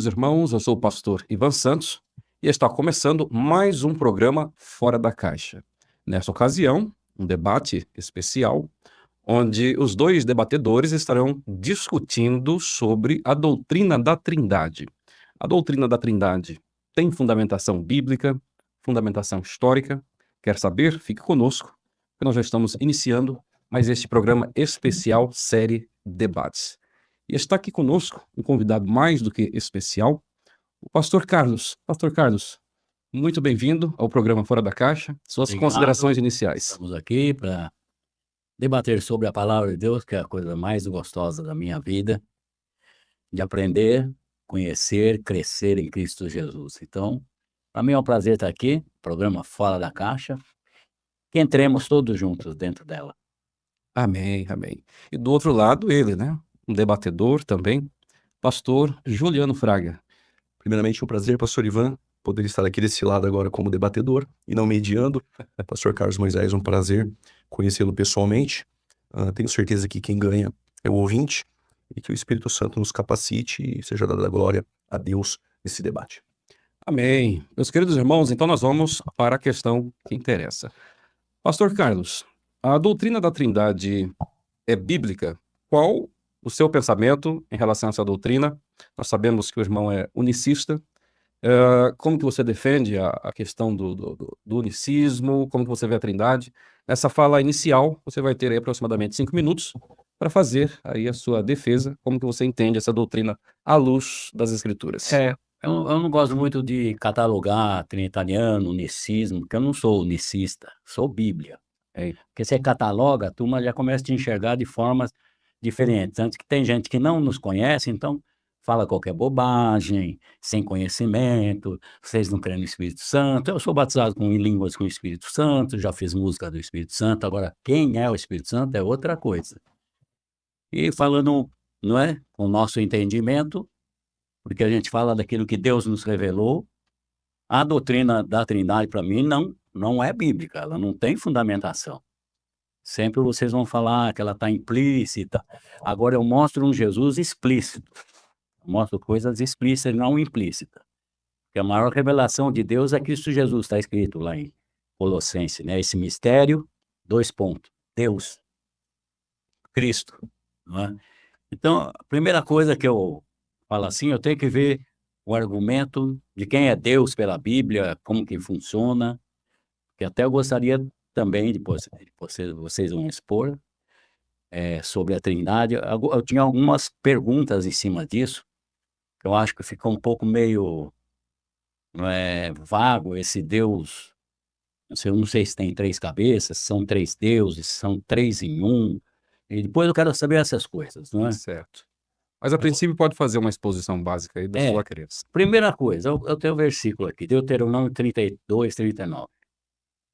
Meus irmãos, eu sou o pastor Ivan Santos e está começando mais um programa Fora da Caixa. Nessa ocasião, um debate especial, onde os dois debatedores estarão discutindo sobre a doutrina da Trindade. A doutrina da Trindade tem fundamentação bíblica, fundamentação histórica. Quer saber? Fique conosco, que nós já estamos iniciando mais este programa especial, série Debates. E está aqui conosco um convidado mais do que especial, o pastor Carlos. Pastor Carlos, muito bem-vindo ao programa Fora da Caixa. Suas Obrigado. considerações iniciais. Estamos aqui para debater sobre a palavra de Deus, que é a coisa mais gostosa da minha vida, de aprender, conhecer, crescer em Cristo Jesus. Então, para mim é um prazer estar aqui, programa Fora da Caixa, que entremos todos juntos dentro dela. Amém, amém. E do outro lado, ele, né? Um debatedor também, pastor Juliano Fraga. Primeiramente, um prazer, pastor Ivan, poder estar aqui desse lado agora como debatedor e não mediando. Pastor Carlos Moisés, um prazer conhecê-lo pessoalmente. Tenho certeza que quem ganha é o ouvinte e que o Espírito Santo nos capacite e seja dada a glória a Deus nesse debate. Amém. Meus queridos irmãos, então nós vamos para a questão que interessa. Pastor Carlos, a doutrina da Trindade é bíblica? Qual o seu pensamento em relação a essa doutrina? Nós sabemos que o irmão é unicista. Como que você defende a questão do unicismo? Como que você vê a Trindade? Nessa fala inicial, você vai ter aí aproximadamente 5 minutos para fazer aí a sua defesa. Como que você entende essa doutrina à luz das Escrituras? Eu não gosto muito de catalogar trinitariano, unicismo, porque eu não sou unicista, sou Bíblia. Porque você cataloga, a turma já começa a te enxergar de formas diferentes. Antes que tem gente que não nos conhece, então fala qualquer bobagem, sem conhecimento, vocês não creem no Espírito Santo. Eu sou batizado em línguas com o Espírito Santo, já fiz música do Espírito Santo, agora quem é o Espírito Santo é outra coisa. E falando, não é, com o nosso entendimento, porque a gente fala daquilo que Deus nos revelou, a doutrina da Trindade, para mim, não é bíblica, ela não tem fundamentação. Sempre vocês vão falar que ela está implícita. Agora eu mostro um Jesus explícito. Eu mostro coisas explícitas e não implícitas. Porque a maior revelação de Deus é Cristo Jesus, está escrito lá em Colossenses, né? Esse mistério, 2 pontos. Deus, Cristo. Não é? Então, a primeira coisa que eu falo assim, eu tenho que ver o argumento de quem é Deus pela Bíblia, como que funciona, que até eu gostaria também, depois vocês vão expor, sobre a Trindade. Eu tinha algumas perguntas em cima disso, que eu acho que ficou um pouco meio vago esse Deus. Eu não sei se tem 3 cabeças, são 3 deuses, são 3 em 1. E depois eu quero saber essas coisas, não é? Certo. Mas a princípio pode fazer uma exposição básica aí da sua crença. Primeira coisa, eu tenho um versículo aqui, Deuteronômio 32, 39.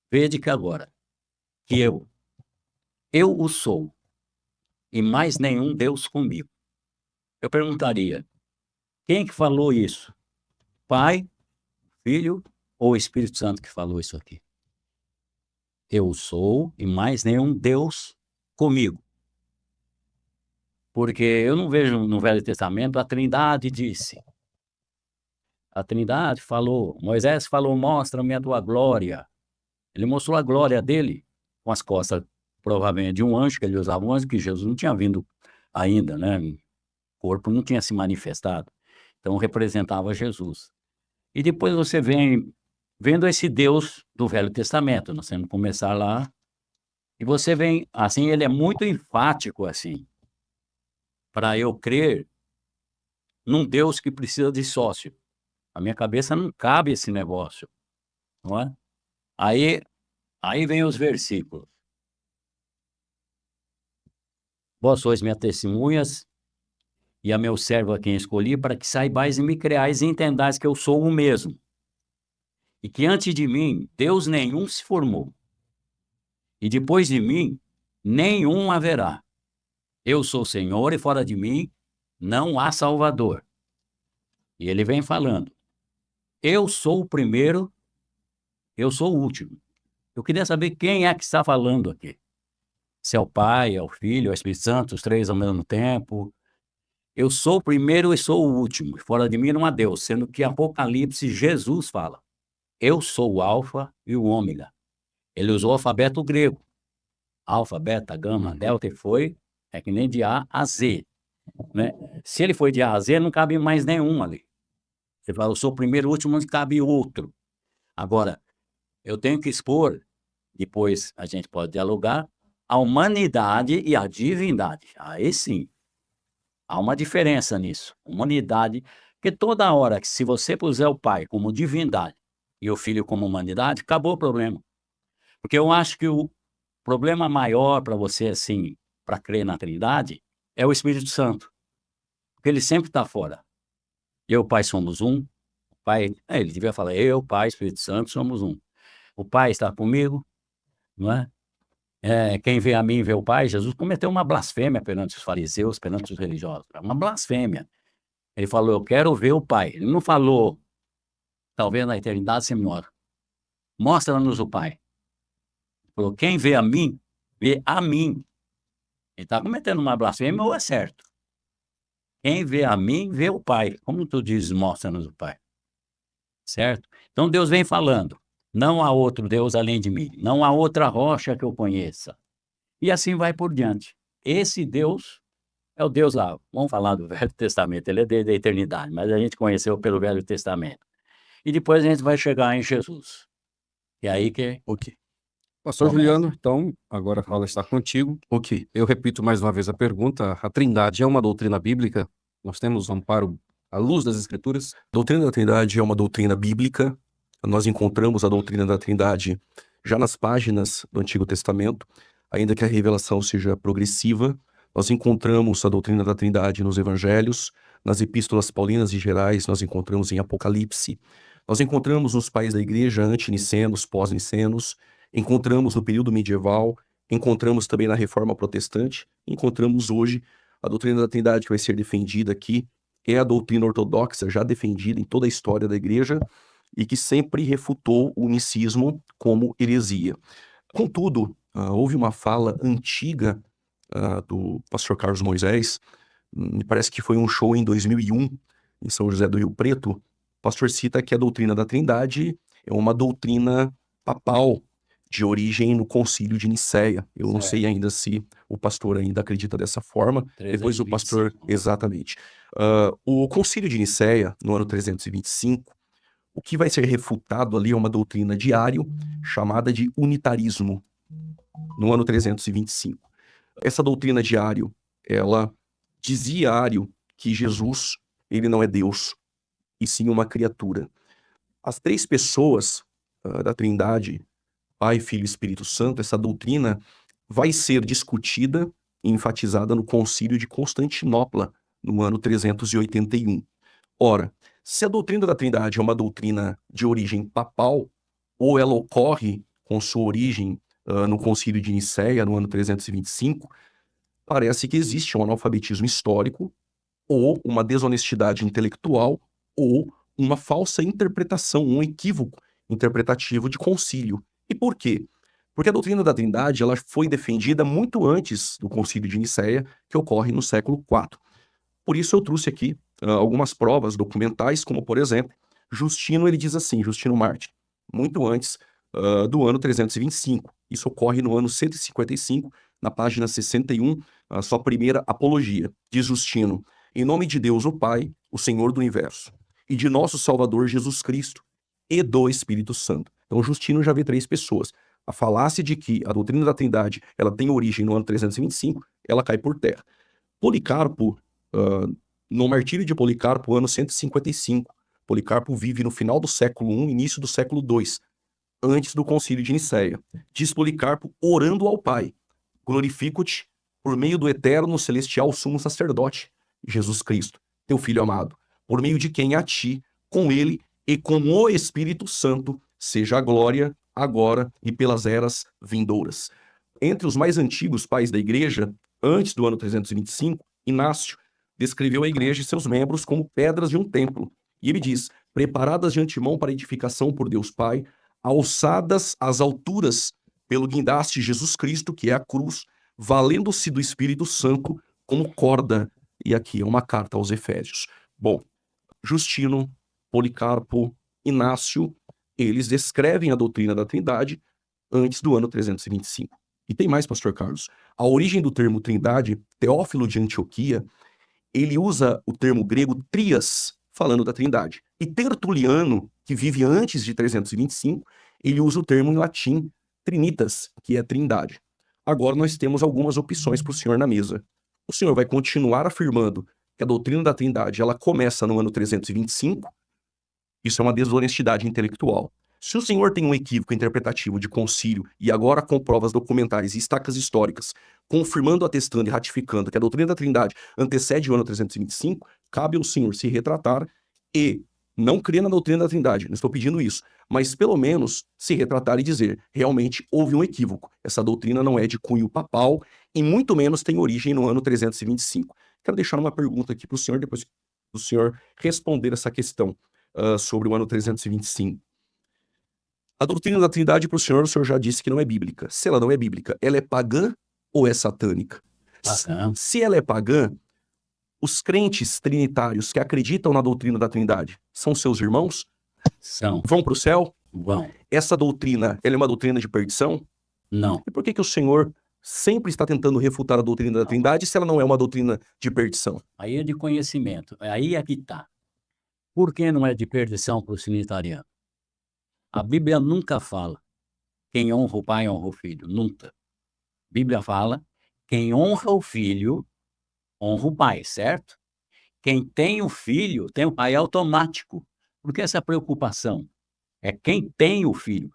Vede que agora, que eu o sou, e mais nenhum Deus comigo. Eu perguntaria, quem que falou isso? Pai, Filho ou Espírito Santo que falou isso aqui? Eu sou, e mais nenhum Deus comigo. Porque eu não vejo no Velho Testamento a Trindade disse. A Trindade falou, Moisés falou, mostra-me a tua glória. Ele mostrou a glória dele com as costas, provavelmente, de um anjo, que ele usava um anjo, que Jesus não tinha vindo ainda, né? O corpo não tinha se manifestado. Então, representava Jesus. E depois você vem vendo esse Deus do Velho Testamento, nós temos que começar lá, e você vem, assim, ele é muito enfático, assim, para eu crer num Deus que precisa de sócio. A minha cabeça não cabe esse negócio, não é? Aí vem os versículos. Vós sois minhas testemunhas, e a meu servo a quem escolhi, para que saibais e me creais e entendais que eu sou o mesmo. E que antes de mim, Deus nenhum se formou. E depois de mim, nenhum haverá. Eu sou o Senhor, e fora de mim, não há Salvador. E ele vem falando, eu sou o primeiro, eu sou o último. Eu queria saber quem é que está falando aqui. Se é o Pai, é o Filho, é o Espírito Santo, os 3 ao mesmo tempo. Eu sou o primeiro e sou o último. Fora de mim não há Deus. Sendo que Apocalipse, Jesus fala: eu sou o alfa e o ômega. Ele usou o alfabeto grego. Alfa, beta, gama, delta, e foi, é que nem de A a Z, né? Se ele foi de A a Z, não cabe mais nenhum ali. Você fala, eu sou o primeiro, o último, não cabe outro. Agora, eu tenho que expor, depois a gente pode dialogar, a humanidade e a divindade. Aí sim, há uma diferença nisso. Humanidade, porque toda hora que se você puser o pai como divindade e o filho como humanidade, acabou o problema. Porque eu acho que o problema maior para você, assim, para crer na Trindade, é o Espírito Santo. Porque ele sempre está fora. Eu e o Pai somos um. O Pai, ele devia falar, eu, Pai, Espírito Santo, somos um. O Pai está comigo, não é? Quem vê a mim vê o Pai. Jesus cometeu uma blasfêmia perante os fariseus, perante os religiosos. É uma blasfêmia. Ele falou, eu quero ver o Pai. Ele não falou, talvez na eternidade você mora. Mostra-nos o Pai. Ele falou, quem vê a mim, vê a mim. Ele está cometendo uma blasfêmia ou é certo? Quem vê a mim, vê o Pai. Como tu dizes, mostra-nos o Pai. Certo? Então Deus vem falando, não há outro Deus além de mim. Não há outra rocha que eu conheça. E assim vai por diante. Esse Deus é o Deus lá. Vamos falar do Velho Testamento. Ele é da eternidade, mas a gente conheceu pelo Velho Testamento. E depois a gente vai chegar em Jesus. E aí que... Ok. Pastor Começa. Juliano, então, agora a fala está contigo. Ok. Eu repito mais uma vez a pergunta. A Trindade é uma doutrina bíblica? Nós temos amparo à luz das Escrituras? A doutrina da Trindade é uma doutrina bíblica. Nós encontramos a doutrina da Trindade já nas páginas do Antigo Testamento, ainda que a revelação seja progressiva. Nós encontramos a doutrina da Trindade nos Evangelhos, nas epístolas paulinas e gerais, nós encontramos em Apocalipse. Nós encontramos nos pais da igreja, antinicenos, pós-nicenos, encontramos no período medieval, encontramos também na Reforma Protestante, encontramos hoje a doutrina da Trindade que vai ser defendida aqui, é a doutrina ortodoxa já defendida em toda a história da igreja e que sempre refutou o unicismo como heresia. Contudo, houve uma fala antiga do pastor Carlos Moisés, me parece que foi um show em 2001, em São José do Rio Preto. O pastor cita que a doutrina da Trindade é uma doutrina papal de origem no Concílio de Nicéia. Eu não sei ainda se o pastor ainda acredita dessa forma. Depois o pastor... 325. Exatamente. O Concílio de Nicéia, no ano 325, o que vai ser refutado ali é uma doutrina de Ário, chamada de unitarismo, no ano 325. Essa doutrina de Ário, ela dizia a Ário que Jesus, ele não é Deus, e sim uma criatura. As três pessoas da Trindade, Pai, Filho e Espírito Santo, essa doutrina vai ser discutida e enfatizada no Concílio de Constantinopla, no ano 381. Ora, se a doutrina da Trindade é uma doutrina de origem papal, ou ela ocorre com sua origem no Concílio de Nicéia, no ano 325, parece que existe um analfabetismo histórico, ou uma desonestidade intelectual, ou uma falsa interpretação, um equívoco interpretativo de concílio. E por quê? Porque a doutrina da Trindade ela foi defendida muito antes do Concílio de Nicéia, que ocorre no século IV. Por isso eu trouxe aqui algumas provas documentais, como por exemplo, Justino, ele diz assim, Justino Mártir, muito antes do ano 325. Isso ocorre no ano 155, na página 61, a sua primeira apologia. Diz Justino, em nome de Deus o Pai, o Senhor do Universo, e de nosso Salvador Jesus Cristo, e do Espírito Santo. Então Justino já vê três pessoas. A falácia de que a doutrina da Trindade ela tem origem no ano 325, ela cai por terra. Policarpo, no martírio de Policarpo, ano 155, Policarpo vive no final do século I, início do século II, antes do Concílio de Nicéia. Diz Policarpo, orando ao Pai, glorifico-te por meio do eterno celestial sumo sacerdote, Jesus Cristo, teu Filho amado, por meio de quem a ti, com ele e com o Espírito Santo, seja a glória, agora e pelas eras vindouras. Entre os mais antigos pais da igreja, antes do ano 325, Inácio descreveu a igreja e seus membros como pedras de um templo. E ele diz, preparadas de antemão para edificação por Deus Pai, alçadas às alturas pelo guindaste Jesus Cristo, que é a cruz, valendo-se do Espírito Santo como corda e aqui é uma carta aos Efésios. Bom, Justino, Policarpo, Inácio, eles descrevem a doutrina da Trindade antes do ano 325. E tem mais, pastor Carlos. A origem do termo Trindade, Teófilo de Antioquia, ele usa o termo grego trias, falando da Trindade. E Tertuliano, que vive antes de 325, ele usa o termo em latim Trinitas, que é Trindade. Agora nós temos algumas opções para o senhor na mesa. O senhor vai continuar afirmando que a doutrina da Trindade ela começa no ano 325? Isso é uma desonestidade intelectual. Se o senhor tem um equívoco interpretativo de concílio e agora com provas documentais e estacas históricas, confirmando, atestando e ratificando que a doutrina da Trindade antecede o ano 325, cabe ao senhor se retratar e não crer na doutrina da Trindade, não estou pedindo isso, mas pelo menos se retratar e dizer, realmente houve um equívoco. Essa doutrina não é de cunho papal e muito menos tem origem no ano 325. Quero deixar uma pergunta aqui para o senhor, depois do senhor responder essa questão sobre o ano 325. A doutrina da Trindade para o senhor já disse que não é bíblica. Se ela não é bíblica, ela é pagã ou é satânica? Pagã. Se ela é pagã, os crentes trinitários que acreditam na doutrina da Trindade são seus irmãos? São. Vão para o céu? Vão. Essa doutrina, ela é uma doutrina de perdição? Não. E por que o senhor sempre está tentando refutar a doutrina da Trindade se ela não é uma doutrina de perdição? Aí é de conhecimento. Aí é que está. Por que não é de perdição para o trinitariano? A Bíblia nunca fala quem honra o pai honra o filho. Nunca. A Bíblia fala quem honra o filho honra o pai, certo? Quem tem o filho tem o pai automático. Porque essa preocupação é quem tem o filho.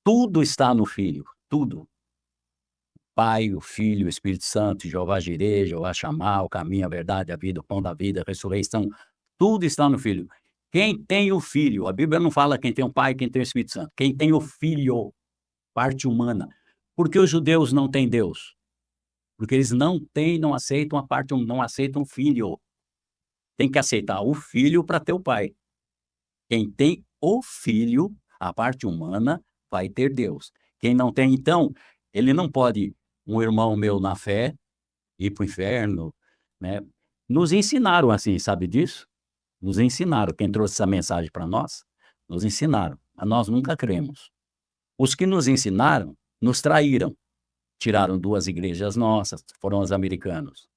Tudo está no filho. Tudo. O Pai, o Filho, o Espírito Santo, Jeová Jireh, Jeová Shammah, o caminho, a verdade, a vida, o pão da vida, a ressurreição. Tudo está no filho. Quem tem o filho, a Bíblia não fala quem tem o pai, quem tem o Espírito Santo. Quem tem o filho, parte humana. Por que os judeus não têm Deus? Porque eles não aceitam a parte, não aceitam o filho. Tem que aceitar o filho para ter o pai. Quem tem o filho, a parte humana, vai ter Deus. Quem não tem, então, ele não pode, um irmão meu na fé, ir para o inferno, né? Nos ensinaram assim, sabe disso? Nos ensinaram. Quem trouxe essa mensagem para nós, nos ensinaram. Mas nós nunca cremos. Os que nos ensinaram, nos traíram. Tiraram 2 igrejas nossas, foram os americanos.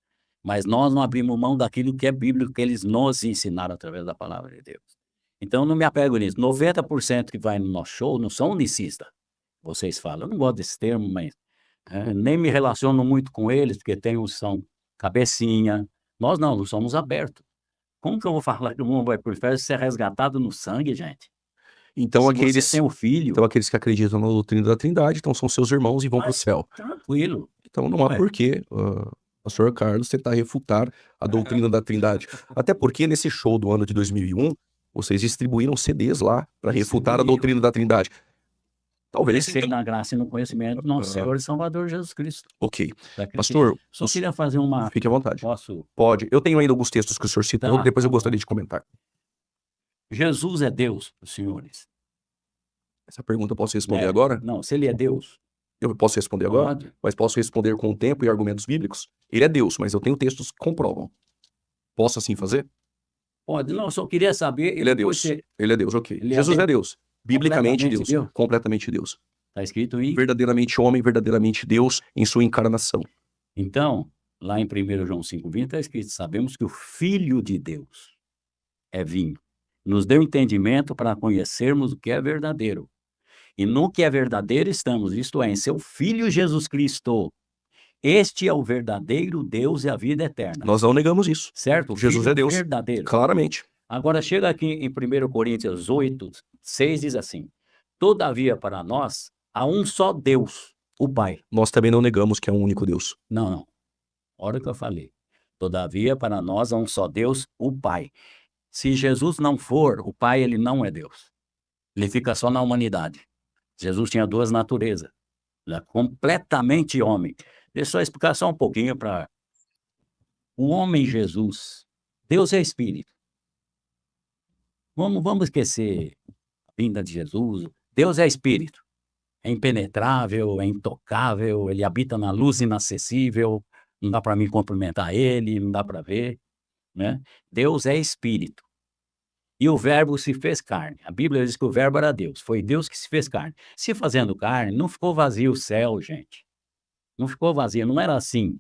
Mas nós não abrimos mão daquilo que é bíblico, que eles nos ensinaram através da palavra de Deus. Então, não me apego nisso. 90% que vai no nosso show não são unicistas. Vocês falam, eu não gosto desse termo, mas nem me relaciono muito com eles, porque são cabecinha. Nós não somos abertos. Como que eu vou falar que o mundo vai para o inferno se é resgatado no sangue, gente? Então, Se aqueles, você tem o filho, então, aqueles que acreditam na doutrina da Trindade, então são seus irmãos e vão para o céu. tranquilo. Então não há Ué. porquê, pastor Carlos, tentar refutar a doutrina da Trindade. Até porque nesse show do ano de 2001, vocês distribuíram CDs lá para refutar a doutrina da Trindade. Talvez. Crescer na graça e no conhecimento do nosso Senhor e Salvador Jesus Cristo. Ok. Para crescer. Pastor, Só queria fazer uma... fique à vontade. Posso? Pode. Eu tenho ainda alguns textos que o senhor citou, Tá. depois eu gostaria de comentar. Jesus é Deus, os senhores. Essa pergunta eu posso responder É. agora? Não, se ele é Deus, Eu posso responder agora? pode. Mas posso responder com o tempo e argumentos bíblicos? Ele é Deus, mas eu tenho textos que comprovam. Posso assim fazer? Pode. Não, eu só queria saber... Ele é Deus. Ele é Deus, ok. Ele é Jesus Deus. é Deus. Biblicamente Completamente Deus. Deus. Completamente Deus. Está escrito em... Verdadeiramente homem, verdadeiramente Deus em sua encarnação. Então, lá em 1 João 5,20 está escrito, sabemos que o Filho de Deus é vindo. Nos deu entendimento para conhecermos o que é verdadeiro. E no que é verdadeiro estamos, isto é, em seu Filho Jesus Cristo. Este é o verdadeiro Deus e a vida eterna. Nós não negamos isso. Certo? O Jesus Filho é Deus. verdadeiro. Claramente. Agora, chega aqui em 1 Coríntios 8, 6, diz assim, todavia para nós há um só Deus, o Pai. Nós também não negamos que é um único Deus. Não. Olha o que eu falei. Todavia, para nós há um só Deus, o Pai. Se Jesus não for o Pai, ele não é Deus. Ele fica só na humanidade. Jesus tinha 2 naturezas. Ele é completamente homem. Deixa eu só explicar só um pouquinho para... O homem Jesus, Deus é Espírito. Vamos esquecer a vinda de Jesus. Deus é Espírito. É impenetrável, é intocável, ele habita na luz inacessível, não dá para mim cumprimentar ele, não dá para ver. né? Deus é espírito. E o verbo se fez carne. A Bíblia diz que o verbo era Deus. Foi Deus que se fez carne. Se fazendo carne, não ficou vazio o céu, gente. Não ficou vazio. Não era assim.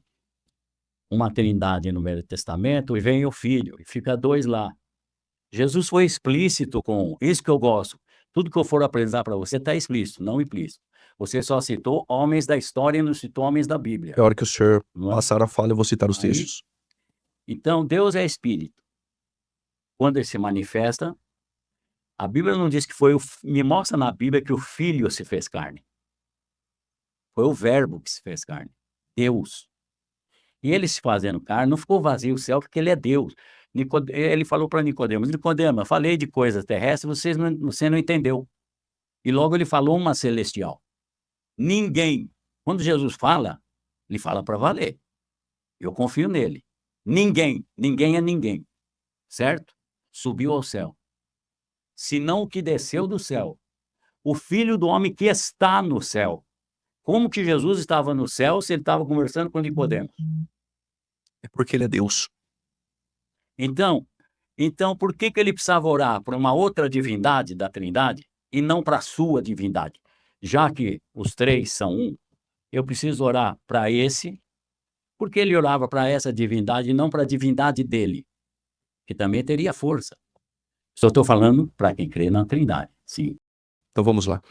Uma trindade no Velho Testamento e vem o Filho. E fica dois lá. Jesus foi explícito com isso que eu gosto. Tudo que eu for apresentar para você está explícito, não implícito. Você só citou homens da história e não citou homens da Bíblia. É hora que o senhor Não é? passar a fala, eu vou citar os Aí- textos. Então, Deus é espírito. Quando ele se manifesta, a Bíblia não diz que foi me mostra na Bíblia que o Filho se fez carne. Foi o verbo que se fez carne. Deus. E ele se fazendo carne, não ficou vazio o céu, porque ele é Deus. Ele falou para Nicodemos, Nicodemo, eu falei de coisas terrestres, você não entendeu. E logo ele falou uma celestial. Ninguém. Quando Jesus fala, ele fala para valer. Eu confio nele. Ninguém é ninguém. Certo? Subiu ao céu. Senão o que desceu do céu. O Filho do Homem que está no céu. Como que Jesus estava no céu se ele estava conversando com Nicodemos? É porque ele é Deus. Então, por que ele precisava orar para uma outra divindade da Trindade e não para a sua divindade? Já que os três são um, eu preciso orar para esse, porque ele orava para essa divindade e não para a divindade dele, que também teria força. Só estou falando para quem crê na Trindade, sim. Então vamos lá.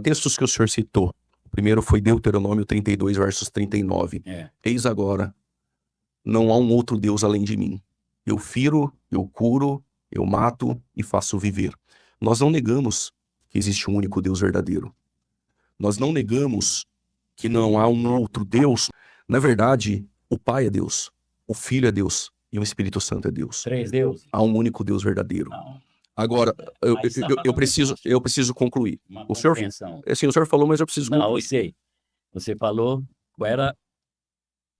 Textos que o senhor citou. O primeiro foi Deuteronômio 32, versos 39. Eis agora, não há um outro Deus além de mim. Eu firo, eu curo, eu mato e faço viver. Nós não negamos que existe um único Deus verdadeiro. Nós não negamos que não há um outro Deus. Na verdade, o Pai é Deus, o Filho é Deus e o Espírito Santo é Deus. Três deuses? Há um único Deus verdadeiro. Não. Agora, Mas está eu preciso concluir. Uma O senhor, compreensão. assim, o senhor falou, mas eu preciso Não, concluir. eu sei. Você falou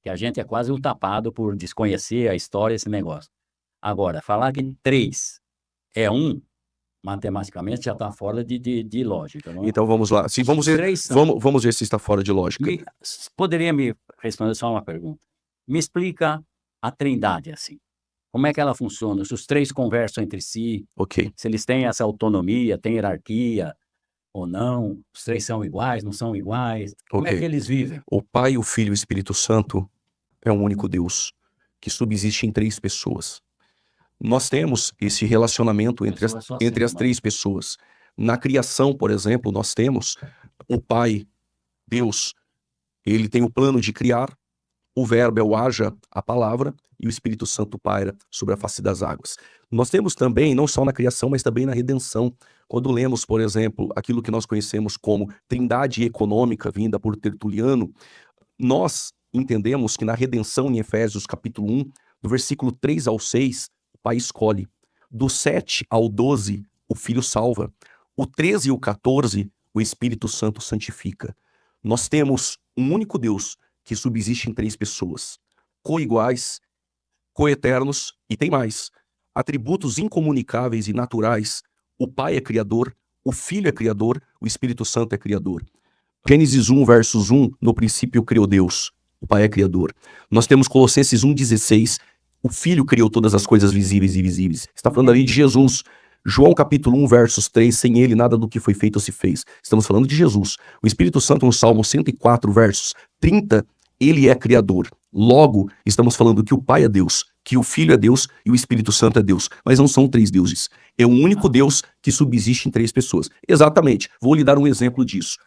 que a gente é quase um tapado por desconhecer a história, esse negócio. Agora, falar que três é um, matematicamente já está fora de lógica. Não é? Então vamos lá. Sim, vamos ver, Três são. vamos ver se está fora de lógica. Poderia me responder só uma pergunta? Me explica a Trindade assim. Como é que ela funciona? Se os três conversam entre si, Ok. se eles têm essa autonomia, têm hierarquia ou não, os três são iguais, não são iguais, como é Ok. que eles vivem? O Pai, o Filho e o Espírito Santo é um único Deus que subsiste em três pessoas. Nós temos esse relacionamento entre as três pessoas. Na criação, por exemplo, nós temos o Pai, Deus, ele tem o plano de criar, o verbo é o haja, a palavra, e o Espírito Santo paira sobre a face das águas. Nós temos também, não só na criação, mas também na redenção. Quando lemos, por exemplo, aquilo que nós conhecemos como trindade econômica vinda por Tertuliano, nós entendemos que na redenção em Efésios capítulo 1, do versículo 3 ao 6, o Pai escolhe. Do 7 ao 12, o Filho salva. O 13 e o 14, o Espírito Santo santifica. Nós temos um único Deus que subsiste em três pessoas, coiguais, coeternos e tem mais. Atributos incomunicáveis e naturais. O Pai é criador, o Filho é criador, o Espírito Santo é criador. Gênesis 1, versos 1, no princípio criou Deus, o Pai é criador. Nós temos Colossenses 1,16, o Filho criou todas as coisas visíveis e invisíveis. Está falando ali de Jesus. João capítulo 1, versos 3, sem ele nada do que foi feito se fez. Estamos falando de Jesus. O Espírito Santo no Salmo 104, versos 30, ele é criador. Logo, estamos falando que o Pai é Deus, que o Filho é Deus e o Espírito Santo é Deus. Mas não são três deuses. É um único Deus que subsiste em três pessoas. Exatamente. Vou lhe dar um exemplo disso.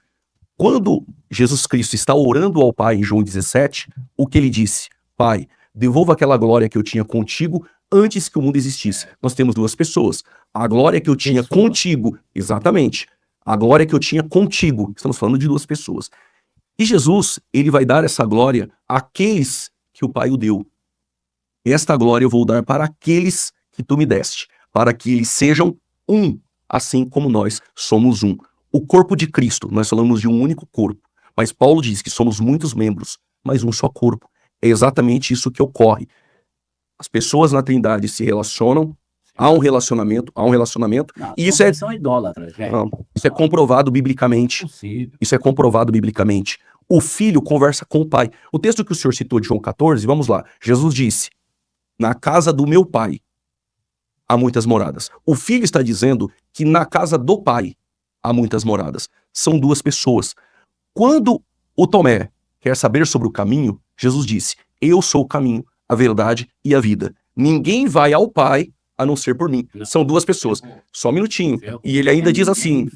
Quando Jesus Cristo está orando ao Pai em João 17, o que ele disse? Pai, devolva aquela glória que eu tinha contigo antes que o mundo existisse. Nós temos duas pessoas. A glória que eu tinha contigo, exatamente. A glória que eu tinha contigo. Estamos falando de duas pessoas. E Jesus, ele vai dar essa glória àqueles que o Pai o deu. Esta glória eu vou dar para aqueles que tu me deste, para que eles sejam um, assim como nós somos um. O corpo de Cristo, nós falamos de um único corpo, mas Paulo diz que somos muitos membros, mas um só corpo. É exatamente isso que ocorre. As pessoas na Trindade se relacionam, há um relacionamento, Não, e isso é, são idólatras, gente. isso é comprovado biblicamente. Possível. Isso é comprovado biblicamente. O Filho conversa com o Pai. O texto que o senhor citou de João 14, vamos lá. Jesus disse, na casa do meu pai há muitas moradas. O filho está dizendo que na casa do pai há muitas moradas. São duas pessoas. Quando o Tomé quer saber sobre o caminho, Jesus disse: eu sou o caminho, a verdade e a vida. Ninguém vai ao pai a não ser por mim. São duas pessoas. Só um minutinho. E ele ainda diz assim: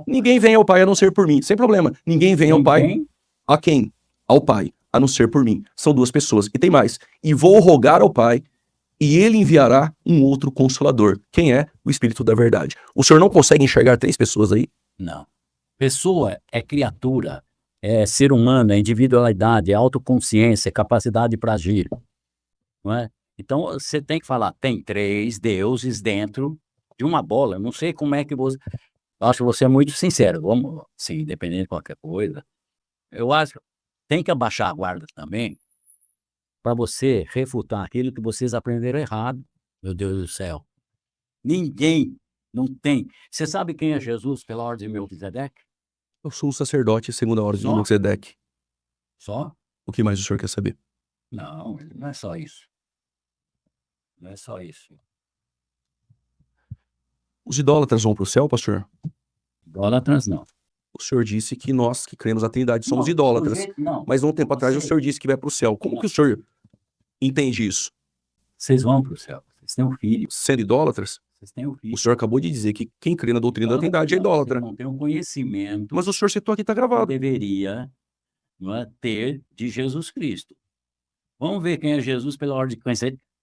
ninguém vem ao pai a não ser por mim. Sem problema. Ninguém vem ao pai. A quem? Ao pai, a não ser por mim. São duas pessoas. E tem mais. E vou rogar ao pai, e ele enviará um outro consolador. Quem é? O Espírito da Verdade. O senhor não consegue enxergar três pessoas aí? Não. Pessoa é criatura, é ser humano, é individualidade, é autoconsciência, é capacidade para agir. Não é? Então você tem que falar, tem três deuses dentro de uma bola. Eu não sei como é que você... Eu acho que você é muito sincero. Vamos, sim, independente de qualquer coisa. Eu acho que tem que abaixar a guarda também para você refutar aquilo que vocês aprenderam errado. Meu Deus do céu. Ninguém, não tem. Você sabe quem é Jesus pela ordem de Melquisedeque? Eu sou um sacerdote segundo a ordem de Só? Melquisedeque. Só? O que mais o senhor quer saber? Não, não é só isso. Não é só isso. Os idólatras vão para o céu, pastor? Idólatras não. O senhor disse que nós que cremos na Trindade somos Não, idólatras. não. Mas um tempo atrás o Você- senhor disse que vai para o céu. Como que o senhor entende isso? Vocês vão para o céu. Vocês têm um filho. Sendo idólatras? Vocês têm um filho. O senhor acabou de dizer que quem crê na doutrina da Trindade é Não, idólatra. Você não tem um conhecimento Mas o senhor citou aqui, está que gravado. deveria, não é, ter de Jesus Cristo. Vamos ver quem é Jesus pela ordem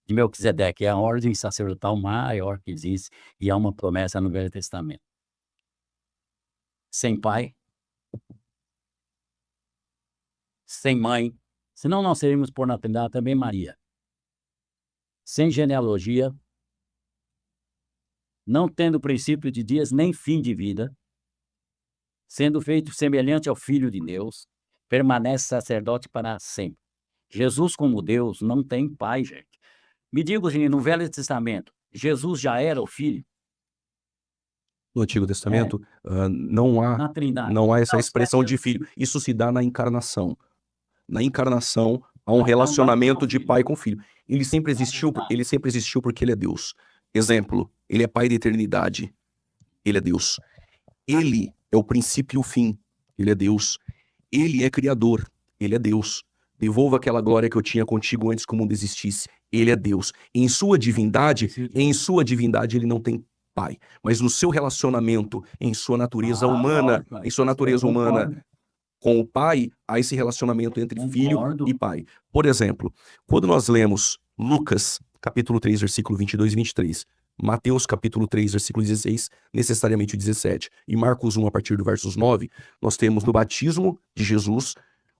de Melquisedeque. É a ordem sacerdotal maior que existe e há uma promessa no Velho Testamento. Sem pai, sem mãe, senão nós seríamos por natalidade também Maria. Sem genealogia, não tendo princípio de dias nem fim de vida, sendo feito semelhante ao Filho de Deus, permanece sacerdote para sempre. Jesus, como Deus, não tem pai, gente. Me diga, gente, no Velho Testamento, Jesus já era o Filho? No Antigo Testamento, não Na Trindade. há essa Não, expressão certo. de filho. Isso se dá na encarnação. Na encarnação, há um Então, relacionamento não, de filho. pai com filho. Ele sempre existiu porque ele é Deus. Exemplo, ele é pai da eternidade. Ele é Deus. Ele é o princípio e o fim. Ele é Deus. Ele é criador. Ele é Deus. Devolva aquela glória que eu tinha contigo antes que o mundo existisse. Ele é Deus. Em sua divindade, ele não tem pai. Mas no seu relacionamento, em sua natureza humana, com o pai, há esse relacionamento entre filho Concordo. e pai. Por exemplo, quando nós lemos Lucas, capítulo 3, versículo 22 e 23, Mateus, capítulo 3, versículo 16, necessariamente o 17, e Marcos 1, a partir do versos 9, nós temos no batismo de Jesus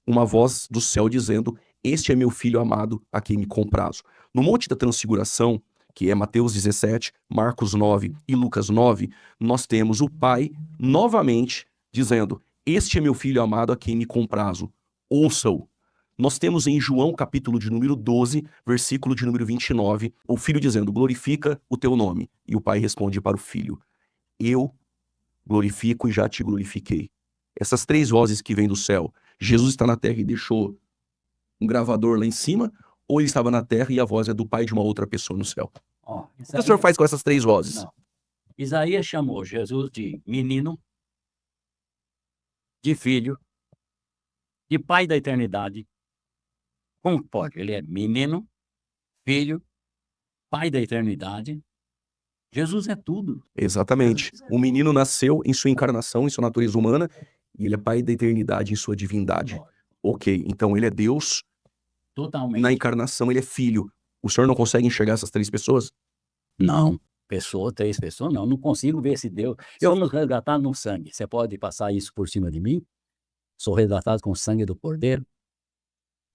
uma voz do céu dizendo: este é meu filho amado, a quem me comprazo. No Monte da Transfiguração, que é Mateus 17, Marcos 9 e Lucas 9, nós temos o pai novamente dizendo: este é meu filho amado, a quem me comprazo. Ouça-o. Nós temos em João, capítulo de número 12, versículo de número 29, o filho dizendo: glorifica o teu nome. E o pai responde para o filho: eu glorifico e já te glorifiquei. Essas três vozes que vêm do céu, Jesus está na terra e deixou um gravador lá em cima, ou ele estava na terra e a voz é do pai de uma outra pessoa no céu? Ó, O que o senhor faz com essas três vozes? Não. Isaías chamou Jesus de menino, de filho, de pai da eternidade. Como pode? Ele é menino, filho, pai da eternidade. Jesus é tudo. Exatamente. O menino nasceu em sua encarnação, em sua natureza humana, e ele é pai da eternidade em sua divindade. Ok, então ele é Deus, Totalmente. na encarnação ele é filho. O senhor não consegue enxergar essas três pessoas? Não. Três pessoas, não. Não consigo ver esse Deus. Somos resgatados no sangue. Você pode passar isso por cima de mim? Sou resgatado com o sangue do Cordeiro.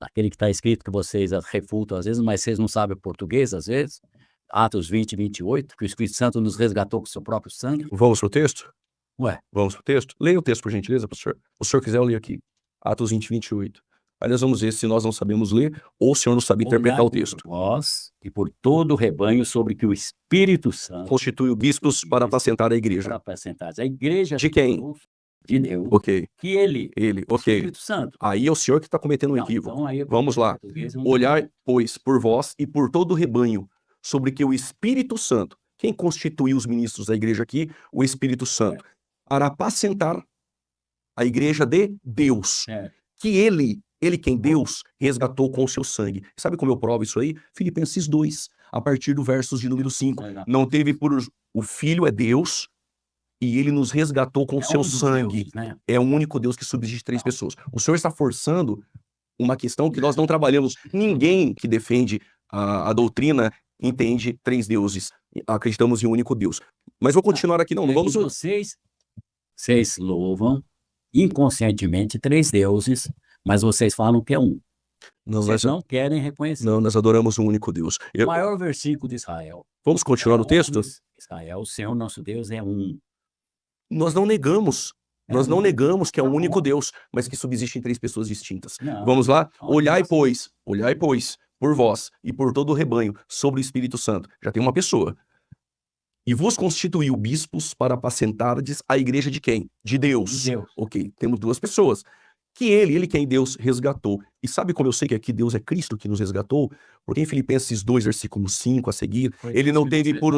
Aquele que está escrito que vocês refutam às vezes, mas vocês não sabem português às vezes. Atos 20, 28, que o Espírito Santo nos resgatou com o seu próprio sangue. Vamos pro texto? Ué, Vamos pro texto? Leia o texto, por gentileza, professor. Se o senhor quiser, eu leio aqui. Atos 20, 28. Aí nós vamos ver se nós não sabemos ler ou o senhor não sabe interpretar o texto. por vós e por todo o rebanho sobre que o Espírito Santo Constitui o bispos para apacentar a igreja. para apacentar. A igreja De quem? de Deus, Ok. que ele, Ele, o ok. Espírito Santo. Aí é o senhor que está cometendo um Não, equívoco. então aí, Vamos lá. português, um- Olhai, pois, por vós e por todo o rebanho, sobre que o Espírito Santo, quem constituiu os ministros da igreja aqui? O Espírito Santo, para apacentar a igreja de Deus, É, que ele quem Deus resgatou com o seu sangue. Sabe como eu provo isso aí? Filipenses 2, a partir do versos de número 5. é, Não teve por... O Filho é Deus e ele nos resgatou com o é seu um dos sangue. deuses, né? É o único Deus que subsiste três pessoas. O senhor está forçando uma questão que nós não trabalhamos. Ninguém que defende a doutrina entende três deuses. Acreditamos em um único Deus. Mas vou continuar aqui. Não É vamos... que vocês louvam inconscientemente três deuses, mas vocês falam que é um. Não, Vocês nós, não querem reconhecer. não, nós adoramos um único Deus. O maior versículo de Israel. Vamos continuar no texto? Israel, o Senhor nosso Deus é um. Nós não negamos. Nós não um. negamos que é um único Deus, mas que subsiste em três pessoas distintas. Não. Vamos lá? Não, Olhai, não. pois, por vós e por todo o rebanho, sobre o Espírito Santo. Já tem uma pessoa. E vos constituiu bispos para apacentardes a igreja de quem? De Deus. De Deus. Ok, temos duas pessoas. Que ele quem Deus resgatou. E sabe como eu sei que aqui Deus é Cristo que nos resgatou? Porque em Filipenses 2, versículo 5 a seguir, ele não teve por...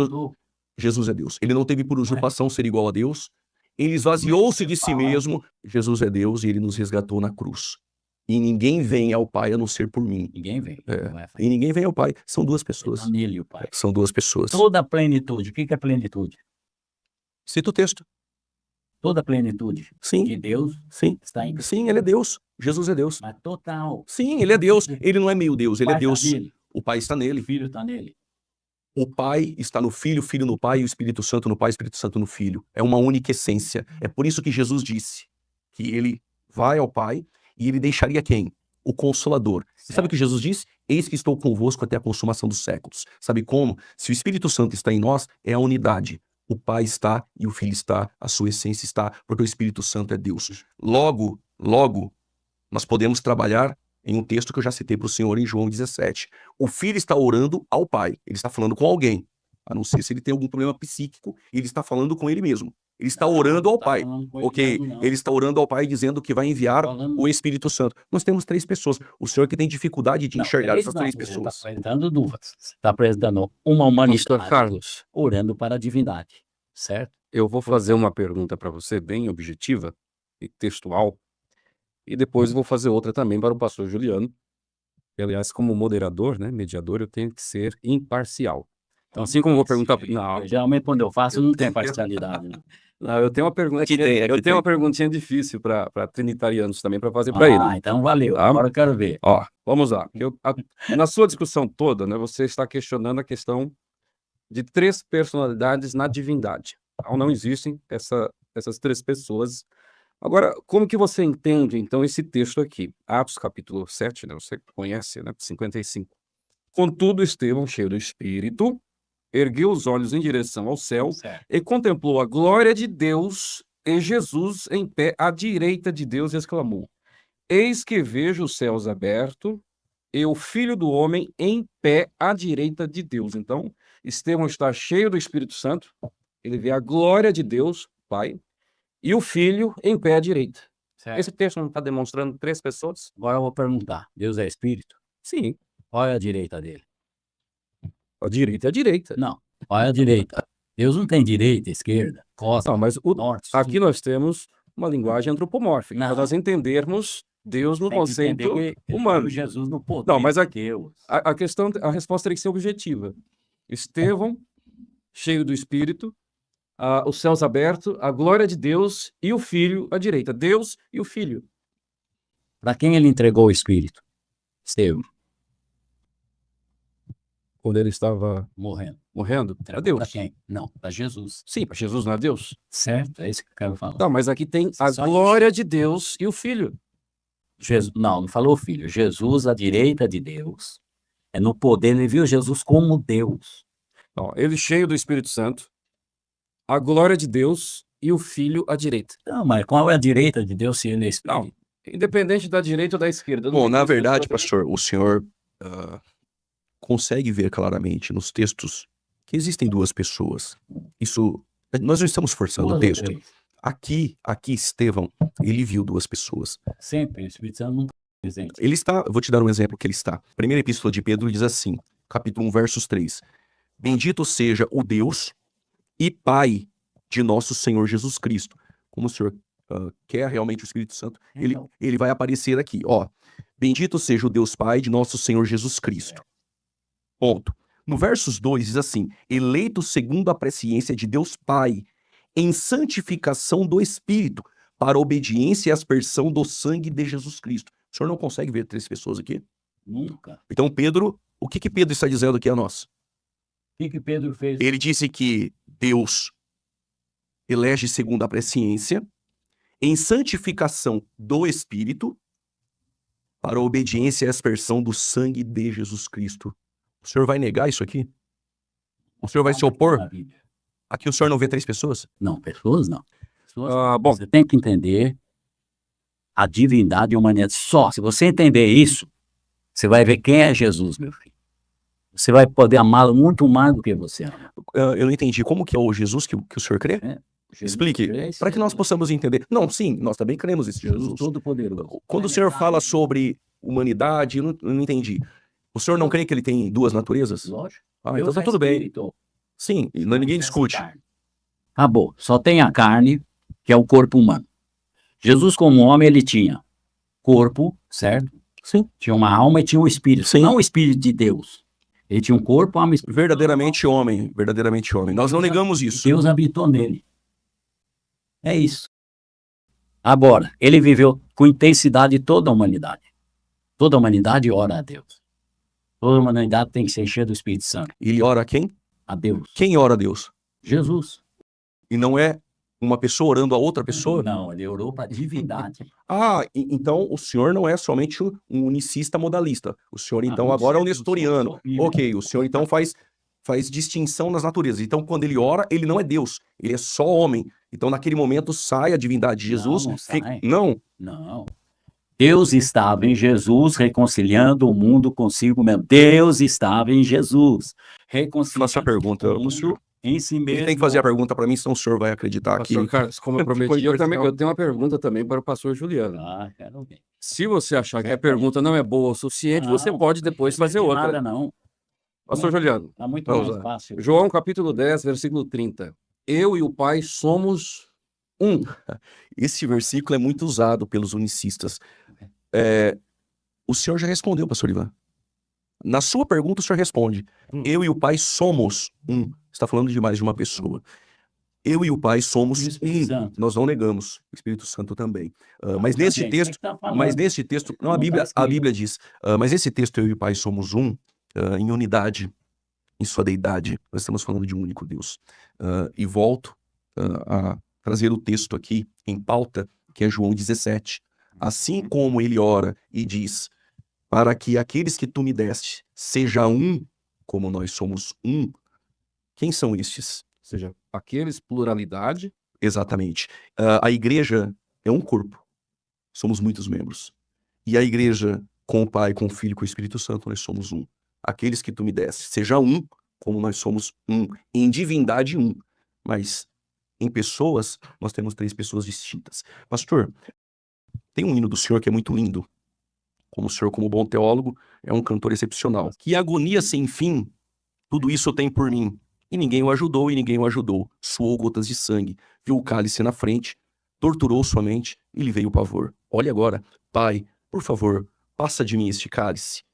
Jesus é Deus. Ele não teve por usurpação ser igual a Deus. Ele esvaziou-se de si mesmo. Jesus é Deus e ele nos resgatou na cruz. E ninguém vem ao Pai a não ser por mim. Ninguém vem. É. Não é E ninguém vem ao Pai. São duas pessoas. Está nele o Pai. São duas pessoas. Toda a plenitude. O que é plenitude? Cita o texto. Toda a plenitude Sim, de Deus sim. está em Cristo. Sim, ele é Deus. Jesus é Deus. Mas total. Sim, ele é Deus. Ele não é meio Deus, ele é Pai está Deus. nele, O Pai está o nele. Filho está nele. O Pai está no Filho, o Filho no Pai, e o Espírito Santo no Pai, o Espírito Santo no Filho. É uma única essência. É por isso que Jesus disse que ele vai ao Pai e ele deixaria quem? O Consolador. E sabe o que Jesus disse? Eis que estou convosco até a consumação dos séculos. Sabe como? Se o Espírito Santo está em nós, é a unidade. O Pai está e o Filho está, a sua essência está, porque o Espírito Santo é Deus. Logo, nós podemos trabalhar em um texto que eu já citei para o senhor em João 17. O Filho está orando ao Pai. Ele está falando com alguém. A não ser se ele tem algum problema psíquico, ele está falando com ele mesmo. Ele está orando ao Pai. Ok, ele está orando ao Pai dizendo que vai enviar o Espírito Santo. Nós temos três pessoas. O senhor que tem dificuldade de enxergar essas três pessoas. Você está apresentando dúvidas. Você está apresentando uma humanidade Pastor Carlos, orando para a divindade. Certo? eu vou fazer uma pergunta para você bem objetiva e textual, e depois vou fazer outra também para o pastor Juliano. E, aliás, como moderador, né, mediador, eu tenho que ser imparcial. Então, assim como eu vou perguntar... Não, Geralmente, quando eu faço, não tem parcialidade. não, eu tenho uma pergunta... Que tem, eu tenho uma perguntinha difícil para trinitarianos também, para fazer para ele. Então valeu. Tá? Agora eu quero ver. Ó, vamos lá. Na sua discussão toda, né, você está questionando a questão de três personalidades na divindade. Então, não existem essas três pessoas. Agora, como que você entende, então, esse texto aqui? Atos, capítulo 7, né? Você conhece, né? 55. Contudo, Estevão, cheio do Espírito, ergueu os olhos em direção ao céu Certo. e contemplou a glória de Deus e Jesus em pé à direita de Deus e exclamou: Eis que vejo os céus abertos e o Filho do Homem em pé à direita de Deus. Então, Estevão está cheio do Espírito Santo, ele vê a glória de Deus, Pai, e o Filho em pé à direita. Certo. Esse texto não está demonstrando três pessoas? Agora eu vou perguntar. Deus é Espírito? Sim. Qual é a direita dele? A direita é a direita. Não. Qual é a direita? Deus não tem direita, esquerda, costa, Não, mas norte. aqui nós temos uma linguagem antropomórfica, Não. para nós entendermos Deus no Tem que conceito entender que humano. Jesus no poder Não, mas de aqui- Deus. A resposta tem que ser objetiva. Estevão, cheio do Espírito, os céus abertos, a glória de Deus e o Filho à direita. Deus e o Filho. Para quem ele entregou o Espírito? Estevão, Quando ele estava morrendo. morrendo, era Para Deus. quem? Não, para Jesus. Sim, para Jesus não é Deus. Certo? É isso que eu quero falar. Não, mas aqui tem a Só glória de Deus e o Filho. Jesus, não falou filho. Jesus à direita de Deus. É no poder, ele viu Jesus como Deus. Ó, ele cheio do Espírito Santo, a glória de Deus e o Filho à direita. Não, mas qual é a direita de Deus se ele é Espírito? Não, independente da direita ou da esquerda. eu não Bom, tenho na dúvida verdade, sobre- pastor, o senhor consegue ver claramente nos textos que existem duas pessoas. Isso, nós não estamos forçando o texto. Aqui, Estevão, ele viu duas pessoas. Sempre, o Espírito Santo não está presente. Ele está, vou te dar um exemplo que ele está. Primeira epístola de Pedro diz assim, capítulo 1, versos 3. Bendito seja o Deus e Pai de nosso Senhor Jesus Cristo. Como o Senhor quer realmente o Espírito Santo, ele vai aparecer aqui, ó. Bendito seja o Deus Pai de nosso Senhor Jesus Cristo. Ponto. No versos 2 diz assim, eleito segundo a presciência de Deus Pai, em santificação do Espírito, para obediência e aspersão do sangue de Jesus Cristo. O senhor não consegue ver 3 pessoas aqui? Nunca. Então Pedro, o que Pedro está dizendo aqui a nós? O que Pedro fez? Ele disse que Deus elege segundo a presciência, em santificação do Espírito, para a obediência e aspersão do sangue de Jesus Cristo. O senhor vai negar isso aqui? O senhor vai se opor? Aqui o senhor não vê 3 pessoas? Não, pessoas não. Bom, Você tem que entender a divindade e a humanidade. Só se você entender isso, você vai ver quem é Jesus, meu filho. Você vai poder amá-lo muito mais do que você ama. Eu não entendi. Como que é o Jesus que o senhor crê? Jesus Explique, Cristo, para que nós possamos entender. Não, sim, nós também cremos nesse Jesus. Todo-Poderoso. Quando o senhor fala sobre humanidade, eu não entendi. O senhor não crê que ele tem 2 naturezas? Lógico. Ah, então tá tudo bem. Sim, ninguém discute. Acabou. Só tem a carne, que é o corpo humano. Jesus, como homem, ele tinha corpo, certo? Sim. Tinha uma alma e tinha um espírito. Sim. Não o espírito de Deus. Ele tinha um corpo, alma e espírito. Verdadeiramente homem, verdadeiramente homem. Nós não negamos isso. Deus habitou nele. É isso. Agora, ele viveu com intensidade toda a humanidade. Toda a humanidade ora a Deus. Toda a humanidade tem que se encher do Espírito Santo. Ele ora a quem? A Deus. Quem ora a Deus? Jesus. E não é uma pessoa orando a outra pessoa? Não, ele orou para a divindade. Ah, então o senhor não é somente um unicista modalista. O senhor então agora é um nestoriano. Ok, o senhor então faz distinção nas naturezas. Então quando ele ora, ele não é Deus, ele é só homem. Então naquele momento sai a divindade de Jesus. Não sai. Não. Não. Deus estava em Jesus reconciliando o mundo consigo mesmo. Deus estava em Jesus reconciliando Faça a pergunta. o mundo em si mesmo. Ele tem que fazer a pergunta para mim, senão o senhor vai acreditar aqui. Pastor Carlos, como eu prometi, eu tenho uma pergunta também para o pastor Juliano. Ah, quero ver. Se você achar que a pergunta não é boa o suficiente, você Não, pode depois fazer Não outra. nada, não. Pastor Juliano, Está muito vamos mais lá. fácil. João capítulo 10, versículo 30. Eu e o Pai somos um. Esse versículo é muito usado pelos unicistas. O senhor já respondeu, pastor Ivan. Na sua pergunta, o senhor responde. Eu e o Pai somos um. Você está falando de mais de uma pessoa. Eu e o Pai somos O Espírito um. Santo. Nós não negamos. O Espírito Santo também. Mas nesse texto, não, a Bíblia diz. Mas esse texto, eu e o Pai somos um, em unidade, em sua deidade. Nós estamos falando de um único Deus. E volto a trazer o texto aqui em pauta, que é João 17. Assim como ele ora e diz, para que aqueles que tu me deste seja um, como nós somos um. Quem são estes? Ou seja, aqueles, pluralidade. Exatamente. A igreja é um corpo. Somos muitos membros. E a igreja, com o Pai, com o Filho e com o Espírito Santo, nós somos um. Aqueles que tu me deste, seja um, como nós somos um. Em divindade, um. Mas em pessoas, nós temos 3 pessoas distintas. Pastor, tem um hino do senhor que é muito lindo. Como o senhor, como bom teólogo, é um cantor excepcional. Que agonia sem fim, tudo isso tem por mim. E ninguém o ajudou, e ninguém o ajudou. Suou gotas de sangue, viu o cálice na frente, torturou sua mente e lhe veio o pavor. Olha agora, Pai, por favor, passa de mim este cálice.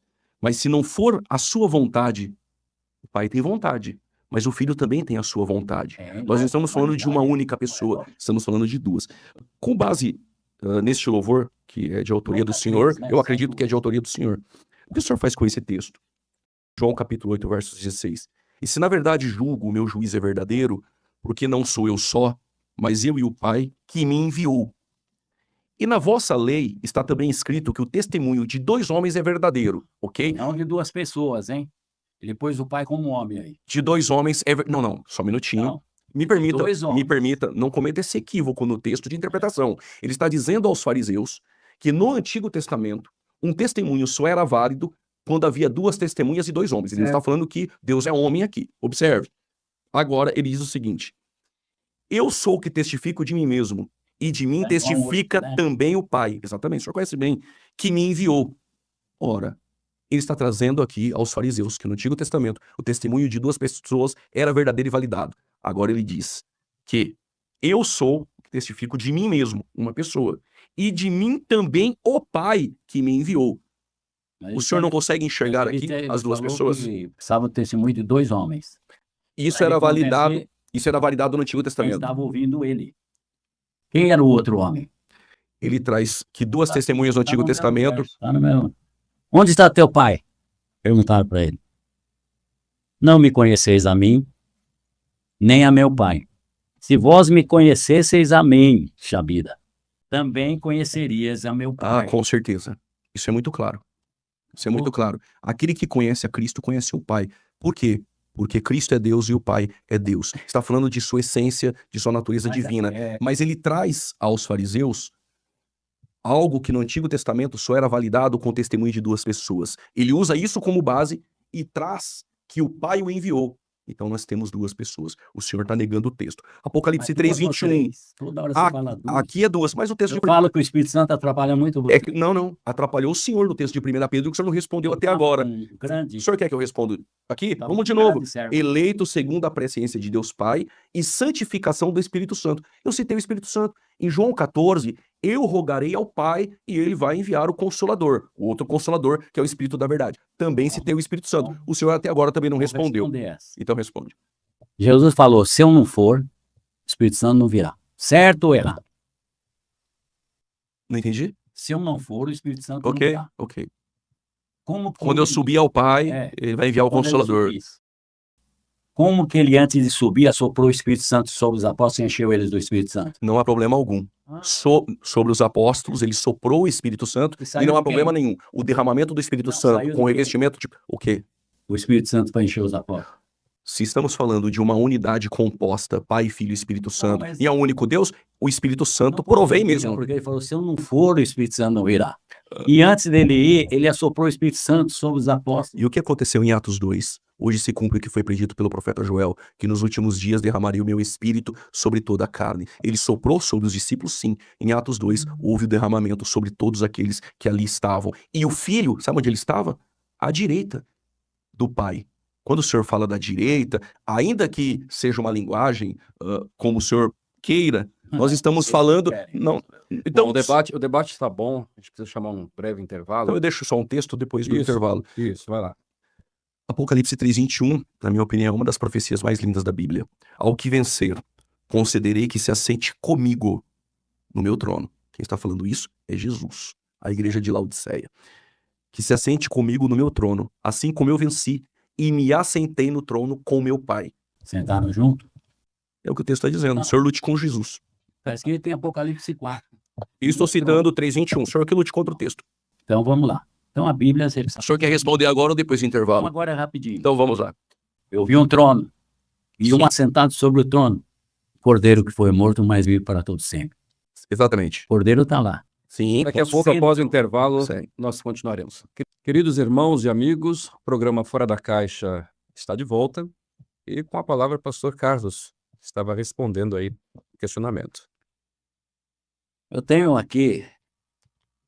Mas se não for a sua vontade, o Pai tem vontade, mas o Filho também tem a sua vontade. Nós não estamos falando de uma única pessoa, estamos falando de 2. Com base neste louvor, que é de autoria do Senhor, eu acredito que é de autoria do Senhor. O que o senhor faz com esse texto? João capítulo 8, versos 16. E se na verdade julgo o meu juízo é verdadeiro, porque não sou eu só, mas eu e o Pai que me enviou. E na vossa lei está também escrito que o testemunho de 2 homens é verdadeiro, ok? Não de 2 pessoas, hein? Ele pôs o Pai como homem aí. De 2 homens é Não, só um minutinho. Não. Me permita, não cometa esse equívoco no texto de interpretação. Ele está dizendo aos fariseus que no Antigo Testamento, um testemunho só era válido quando havia 2 testemunhas e 2 homens. Ele está falando que Deus é homem aqui. Observe. Agora, ele diz o seguinte. Eu sou o que testifico de mim mesmo, e de mim testifica também o Pai. Exatamente, o senhor conhece bem, que me enviou. Ora, ele está trazendo aqui aos fariseus que no Antigo Testamento o testemunho de 2 pessoas era verdadeiro e validado. Agora ele diz que eu sou o que testifico de mim mesmo, uma pessoa, e de mim também o Pai que me enviou. O senhor não consegue enxergar aqui as 2 pessoas? Precisava do testemunho de 2 homens. Isso era validado no Antigo Quem Testamento. estava ouvindo ele. Quem era o outro homem? Ele traz que 2 testemunhas no Antigo Testamento. Onde está teu pai? Perguntaram para ele. Não me conheceis a mim, nem a meu pai. Se vós me conhecesseis a mim, Shabida, também conhecerias a meu pai. Com certeza. Isso é muito claro. Isso é muito claro. Aquele que conhece a Cristo conhece o Pai. Por quê? Porque Cristo é Deus e o Pai é Deus. Está falando de sua essência, de sua natureza divina. Mas ele traz aos fariseus algo que no Antigo Testamento só era validado com o testemunho de 2 pessoas. Ele usa isso como base e traz que o Pai o enviou. Então nós temos 2 pessoas. O senhor está negando o texto. Apocalipse 3:21. Toda hora você fala 2. Aqui é 2, mas o texto Eu falo que o Espírito Santo atrapalha muito você. Não. Atrapalhou o senhor no texto de 1 Pedro, que o senhor não respondeu até agora. Grande. O senhor quer que eu responda aqui? Tá Vamos de grande novo. servo. Eleito segundo a presciência de Deus Pai e santificação do Espírito Santo. Eu citei o Espírito Santo. Em João 14, eu rogarei ao Pai e ele vai enviar o Consolador, o outro Consolador, que é o Espírito da Verdade. Também citei o Espírito Santo. O senhor até agora também não respondeu. Então responde. Jesus falou, se eu não for, o Espírito Santo não virá. Certo ou errado? Não entendi? Se eu não for, o Espírito Santo não virá. Ok. Como que Quando eu subir ao Pai, ele vai enviar o Consolador. Como que ele, antes de subir, assoprou o Espírito Santo sobre os apóstolos e encheu eles do Espírito Santo? Não há problema algum. Sobre os apóstolos, ele soprou o Espírito Santo e não há problema nenhum. O derramamento do Espírito Santo com o revestimento, tipo, o quê? O Espírito Santo para encher os apóstolos. Se estamos falando de uma unidade composta, Pai, Filho e Espírito Santo, e é um único Deus, o Espírito Santo provém mesmo. Porque ele falou, se eu não for, o Espírito Santo não virá. E antes dele ir, ele assoprou o Espírito Santo sobre os apóstolos. E o que aconteceu em Atos 2? Hoje se cumpre o que foi predito pelo profeta Joel, que nos últimos dias derramaria o meu espírito sobre toda a carne. Ele soprou sobre os discípulos, sim. Em Atos 2, houve o derramamento sobre todos aqueles que ali estavam. E o Filho, sabe onde ele estava? À direita do Pai. Quando o senhor fala da direita, ainda que seja uma linguagem como o senhor queira, nós estamos falando... Não. Então, bom, o debate está bom, a gente precisa chamar um breve intervalo. Então eu deixo só um texto depois do intervalo. Isso, vai lá. Apocalipse 3:21, na minha opinião, é uma das profecias mais lindas da Bíblia. Ao que vencer, concederei que se assente comigo no meu trono. Quem está falando isso é Jesus, a igreja de Laodiceia. Que se assente comigo no meu trono, assim como eu venci e me assentei no trono com meu Pai. Sentaram junto? É o que o texto está dizendo. O senhor lute com Jesus. Parece que tem Apocalipse 4. E estou citando 3:21. O senhor que lute contra o texto. Então vamos lá. Então a Bíblia... O senhor quer responder agora ou depois do intervalo? Então, agora é rapidinho. Então vamos lá. Eu vi um trono e um assentado sobre o trono. Cordeiro que foi morto, mas vivo para todo sempre. Exatamente. Cordeiro está lá. Sim. Daqui a pouco, após o intervalo, nós continuaremos. Queridos irmãos e amigos, o programa Fora da Caixa está de volta. E com a palavra o pastor Carlos, que estava respondendo aí o questionamento. Eu tenho aqui,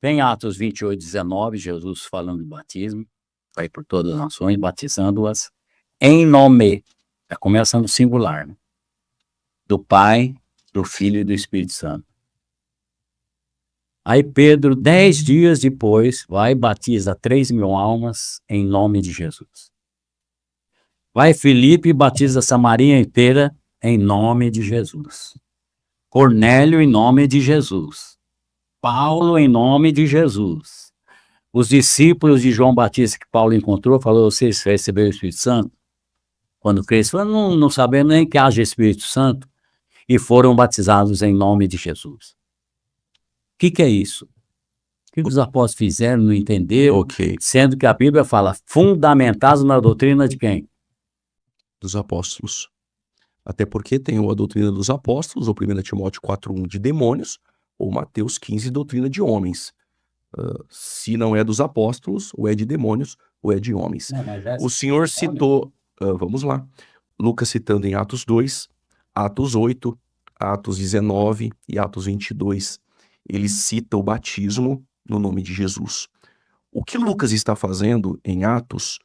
tem Atos 28:19, Jesus falando de batismo, vai por todas as nações, batizando-as em nome, está começando singular, né? Do Pai, do Filho e do Espírito Santo. Aí Pedro, 10 dias depois, vai e batiza 3.000 almas em nome de Jesus. Vai Filipe e batiza Samaria inteira em nome de Jesus. Cornélio em nome de Jesus. Paulo em nome de Jesus. Os discípulos de João Batista que Paulo encontrou, falou, vocês receberam o Espírito Santo? Quando cresceram, não sabemos nem que haja Espírito Santo, e foram batizados em nome de Jesus. O que é isso? O que os apóstolos fizeram, não entenderam, sendo que a Bíblia fala, fundamentados na doutrina de quem? Dos apóstolos. Até porque tem a doutrina dos apóstolos, ou 1 Timóteo 4:1 de demônios, ou Mateus 15, doutrina de homens. Se não é dos apóstolos, ou é de demônios, ou é de homens. O senhor citou, vamos lá, Lucas citando em Atos 2, Atos 8, Atos 19 e Atos 22, ele cita o batismo no nome de Jesus. O que Lucas está fazendo em Atos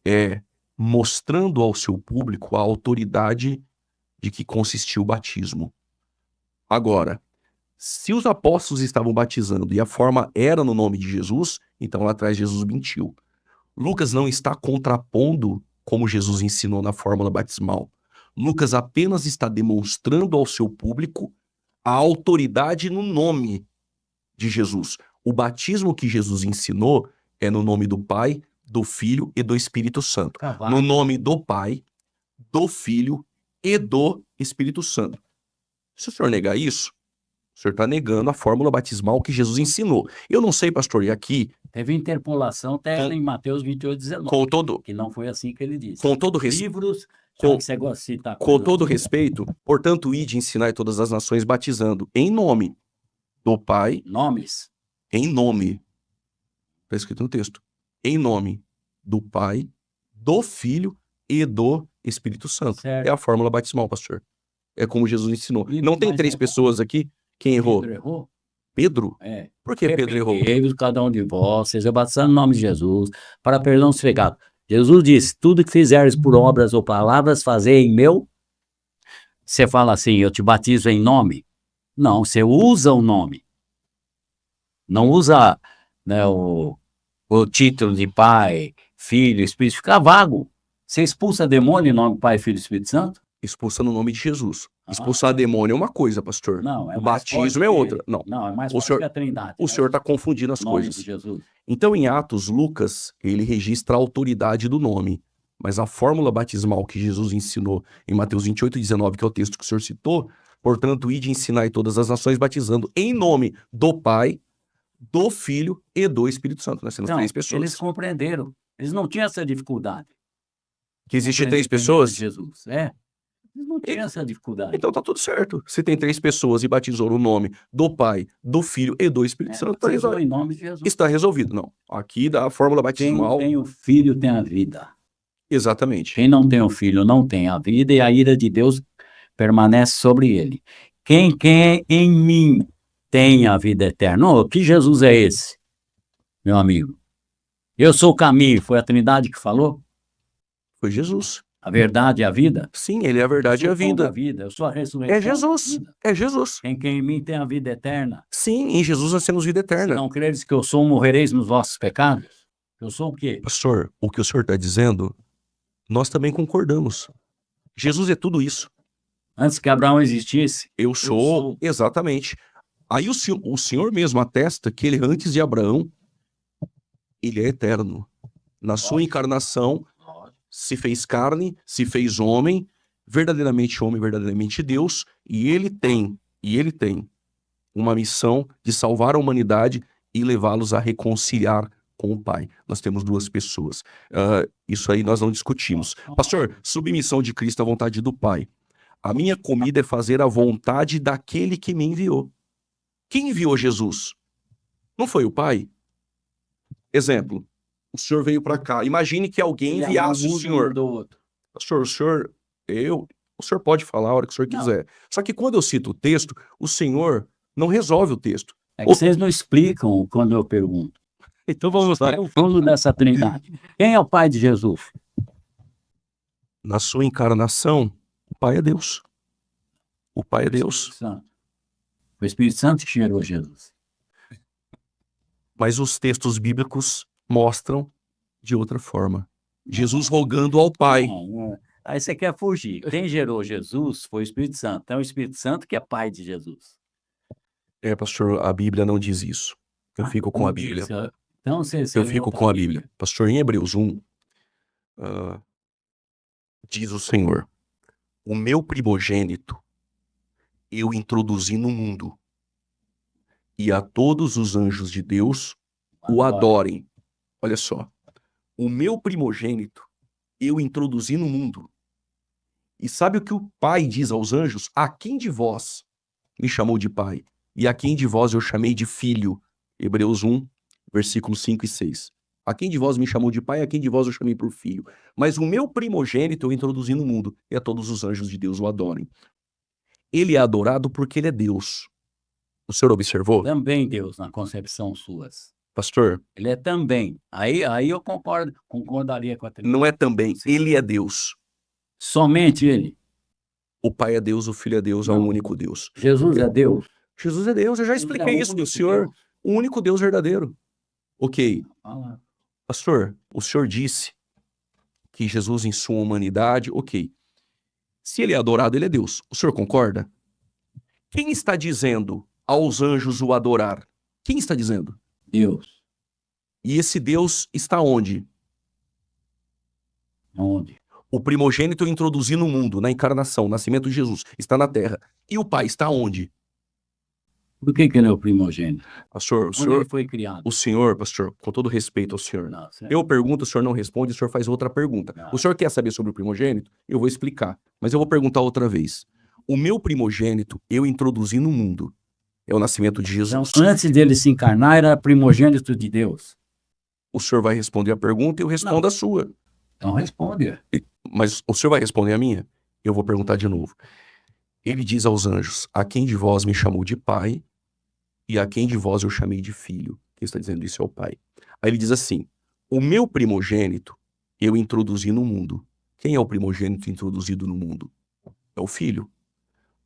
é mostrando ao seu público a autoridade de que consistiu o batismo. Agora, se os apóstolos estavam batizando e a forma era no nome de Jesus, então lá atrás Jesus mentiu. Lucas não está contrapondo como Jesus ensinou na fórmula batismal. Lucas apenas está demonstrando ao seu público a autoridade no nome de Jesus. O batismo que Jesus ensinou é no nome do Pai, do Filho e do Espírito Santo. No nome do Pai, do Filho e do Espírito Santo. Se o senhor negar isso, o senhor está negando a fórmula batismal que Jesus ensinou. Eu não sei, pastor, e aqui... Teve interpolação até em Mateus 28, 19. Com todo... Que não foi assim que ele disse. Com todo respeito... Livros... Com, que você gosta de citar com todo respeito, portanto, ide ensinar em todas as nações batizando em nome do Pai... Nomes. Em nome. Está escrito no texto. Em nome do Pai, do Filho e do Espírito Santo. Certo. É a fórmula batismal, pastor. É como Jesus ensinou. E não tem mais 3 pessoas aqui? Quem errou? Pedro errou? Pedro? É. Por que Pedro errou? Arrependei-vos cada um de vós, seja batizado no nome de Jesus, para perdão dos pecados. Jesus disse, tudo que fizeres por obras ou palavras, fazei em meu. Você fala assim, eu te batizo em nome? Não, você usa o nome. Não usa, né, o título de Pai, Filho, Espírito, fica vago. Você expulsa demônio em nome do Pai, Filho e Espírito Santo? Expulsa no nome de Jesus. Expulsar demônio é uma coisa, pastor. Não, é o mais forte batismo é que outra. ele. Não. Não, é mais O forte senhor- que a Trindade. O senhor está confundindo as Em nome coisas. de Jesus. Então, em Atos, Lucas, ele registra a autoridade do nome. Mas a fórmula batismal que Jesus ensinou em Mateus 28, 19, que é o texto que o senhor citou, portanto, ide ensinar em todas as nações, batizando em nome do Pai, do Filho e do Espírito Santo. Nós temos Então, 3 pessoas. eles compreenderam. Eles não tinham essa dificuldade. Que existe 3 Compreender pessoas? Jesus. É. Eles não tinham essa dificuldade. Então tá tudo certo. Se tem 3 pessoas e batizou no nome do Pai, do Filho e do Espírito Santo, tá batizou resolvido. em nome de Jesus. Está resolvido. Não. Aqui da fórmula Quem batismal. tem o filho tem a vida. Exatamente. Quem não tem o filho não tem a vida e a ira de Deus permanece sobre ele. Quem em mim tem a vida eterna. Oh, que Jesus é esse, meu amigo? Eu sou o caminho, foi a Trindade que falou? Foi Jesus. A verdade e a vida? Sim, ele é a verdade e a Eu sou o pão da vida. vida, eu sou a ressurreição. É Jesus. da vida. É Jesus. Quem em mim tem a vida eterna. Sim, em Jesus nós temos vida Se eterna. não creres que eu sou, morrereis nos vossos pecados. Eu sou o quê? Pastor, o que o senhor está dizendo, nós também concordamos. Jesus é tudo isso. Antes que Abraão existisse, Eu sou. sou. Exatamente. Aí o senhor mesmo atesta que ele, antes de Abraão, ele é eterno. Na sua encarnação, se fez carne, se fez homem, verdadeiramente Deus, e ele tem uma missão de salvar a humanidade e levá-los a reconciliar com o Pai. Nós temos 2 pessoas. Isso aí nós não discutimos. Pastor, submissão de Cristo à vontade do Pai. A minha comida é fazer a vontade daquele que me enviou. Quem enviou Jesus? Não foi o Pai? Exemplo. O senhor veio para cá. Imagine que alguém enviasse o senhor. Do outro. Pastor, o senhor pode falar a hora que o senhor Não. quiser. Só que quando eu cito o texto, o senhor não resolve o texto. É que vocês não explicam quando eu pergunto. Então vamos lá. É o fundo dessa Trindade. Quem é o Pai de Jesus? Na sua encarnação, o Pai é Deus. O Pai é Deus. Espírito Santo. O Espírito Santo que gerou Jesus. Mas os textos bíblicos mostram de outra forma. Jesus rogando ao Pai. Não, aí você quer fugir. Quem gerou Jesus foi o Espírito Santo. Então é o Espírito Santo que é Pai de Jesus. É, pastor, a Bíblia não diz isso. Eu fico com a Bíblia. Então você Eu lê fico outra com a Bíblia. Pastor, em Hebreus 1, diz o Senhor: o meu primogênito eu introduzi no mundo, e a todos os anjos de Deus o adorem. Olha só. O meu primogênito eu introduzi no mundo. E sabe o que o Pai diz aos anjos? A quem de vós me chamou de Pai? E a quem de vós eu chamei de Filho? Hebreus 1, versículos 5 e 6. A quem de vós me chamou de Pai, a quem de vós eu chamei por Filho? Mas o meu primogênito eu introduzi no mundo, e a todos os anjos de Deus o adorem. ele é adorado porque ele é Deus. O senhor observou? Também Deus, na concepção suas. Pastor, Ele é também. Aí eu concordaria com a Trindade. não é também, ele é Deus. Somente ele. O Pai é Deus, o Filho é Deus, é um Não. único Deus. Jesus é Deus. Jesus é Deus, eu já expliquei isso pro senhor. O único Deus verdadeiro. Ok, Fala. pastor, o senhor disse que Jesus em sua humanidade, ok. Se ele é adorado, ele é Deus. O senhor concorda? Quem está dizendo aos anjos o adorar? Quem está dizendo? Deus. E esse Deus está onde? Onde? O primogênito introduzido no mundo, na encarnação, nascimento de Jesus, está na terra. E o Pai está onde? Por que ele é o primogênito? Pastor, Onde ele foi criado? o senhor, pastor, com todo respeito ao senhor, Não, eu pergunto, o senhor não responde, o senhor faz outra pergunta. Não. O senhor quer saber sobre o primogênito? Eu vou explicar, mas eu vou perguntar outra vez. O meu primogênito, eu introduzi no mundo. É o nascimento de Então, Jesus. antes dele se encarnar, era primogênito de Deus. O senhor vai responder a pergunta e eu respondo a sua. Então responde. Mas o senhor vai responder a minha? Eu vou perguntar de novo. Ele diz aos anjos, a quem de vós me chamou de pai e a quem de vós eu chamei de filho? Quem está dizendo isso é o pai. Aí ele diz assim, o meu primogênito eu introduzi no mundo. Quem é o primogênito introduzido no mundo? É o filho.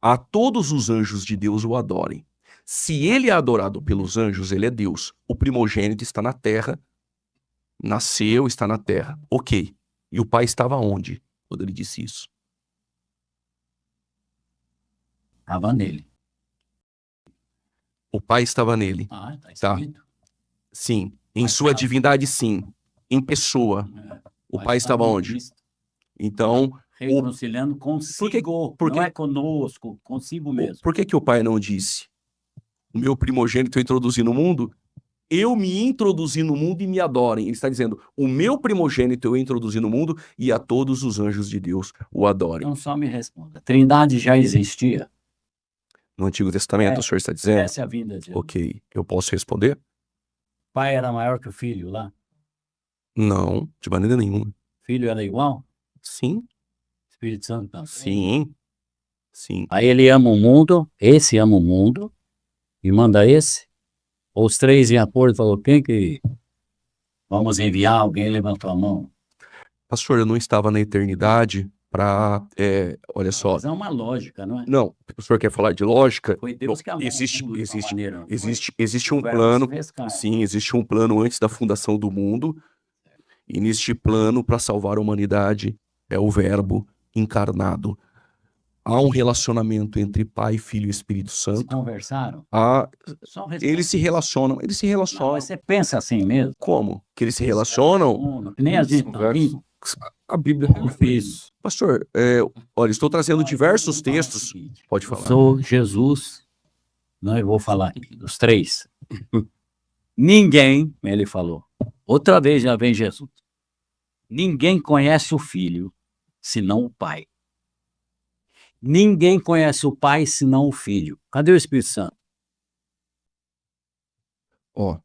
A todos os anjos de Deus o adorem. Se ele é adorado pelos anjos, ele é Deus. O primogênito está na terra, nasceu, está na terra. Ok. E o pai estava onde quando ele disse isso? Estava nele. O pai estava nele. Ah, está escrito. Sim. Em Mas sua estava. divindade, sim. Em pessoa. O pai estava onde? Então, Reconciliando consigo. por que- Não é conosco, consigo mesmo. por que o pai não disse? O meu primogênito eu introduzi no mundo? Eu me introduzi no mundo e me adorem. Ele está dizendo, o meu primogênito eu introduzi no mundo e a todos os anjos de Deus o adorem. Então só me responda. Trindade já existia? No Antigo Testamento, É. o senhor está dizendo? Essa é a vinda de Jesus. Ok, eu posso responder? O pai era maior que o filho lá? Não, de maneira nenhuma. O filho era igual? Sim, O Espírito Santo também? sim, sim. Aí ele ama o mundo, esse ama o mundo, e manda esse. Ou os três em acordo falou, quem que vamos enviar? Alguém levantou a mão. Pastor, eu não estava na eternidade para, olha só. Mas é uma lógica, não é? Não, o senhor quer falar de lógica? Foi Deus que amou existe, o mundo de uma existe, maneira, não foi? existe O um verbo plano, se fez carne. sim, existe um plano antes da fundação do mundo, e neste plano, para salvar a humanidade, é o verbo encarnado. Há um relacionamento entre Pai, Filho e Espírito Se Santo. conversaram? Há, Só responde. eles se relacionam, Não, mas você pensa assim mesmo? Como? Que eles se relacionam? Não, que nem a gente tá aqui. A Bíblia Isso. Pastor, olha, estou trazendo diversos textos. Pode Eu falar. sou Jesus. Não, eu vou falar aqui, dos três. Ninguém, ele falou. Outra vez já vem Jesus. Ninguém conhece o Filho, senão o Pai. Ninguém conhece o Pai, senão o Filho. Cadê o Espírito Santo? Ó,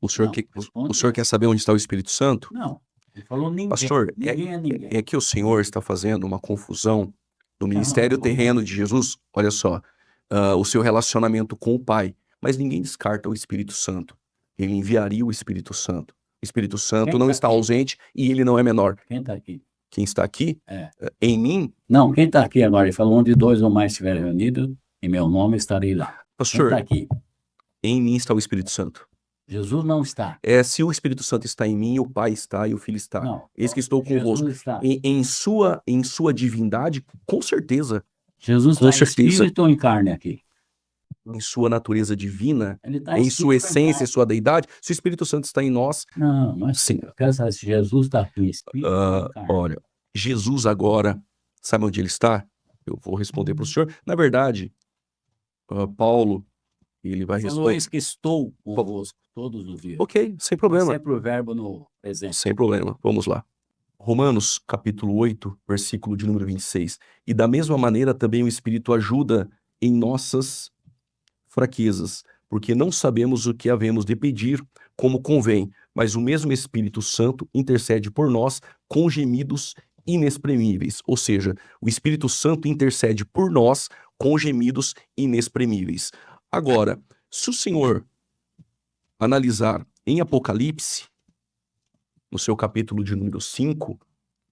o senhor, Não, responde. o senhor quer saber onde está o Espírito Santo? Não, ele falou ninguém. Pastor, Ninguém é ninguém. É que o senhor está fazendo uma confusão no ministério terreno de Jesus. Olha só, o seu relacionamento com o Pai. Mas ninguém descarta o Espírito Santo. Ele enviaria o Espírito Santo. O Espírito Santo Quem não tá está aqui? ausente e ele não é menor. Quem está aqui? Quem está aqui, É. em mim, Não, quem está aqui agora? Ele falou, onde dois ou mais estiverem reunidos, em meu nome estarei lá. Quem pastor, está aqui? em mim está o Espírito Santo. Jesus não está. Se o Espírito Santo está em mim, o Pai está e o Filho está. Não. Eis que estou convosco. Jesus está. Em sua divindade, com certeza. Jesus Com está em certeza. espírito ou em carne aqui? Em sua natureza divina, Ele está em sua espírito ou em essência, carne? sua deidade, se o Espírito Santo está em nós, Não, mas sim. eu quero saber se Jesus está aqui em espírito ou em carne. Olha, Jesus agora, sabe onde ele está? Eu vou responder para o senhor. Na verdade, Paulo, ele vai Falou, responder. eis que estou convosco todos os dias. Ok, sem problema. Sempre o verbo no presente. Sem problema, vamos lá. Romanos, capítulo 8, versículo de número 26. E da mesma maneira também o Espírito ajuda em nossas fraquezas, porque não sabemos o que havemos de pedir como convém, mas o mesmo Espírito Santo intercede por nós com gemidos inexprimíveis. Ou seja, o Espírito Santo intercede por nós com gemidos inexprimíveis. Agora, se o Senhor analisar em Apocalipse, no seu capítulo de número 5,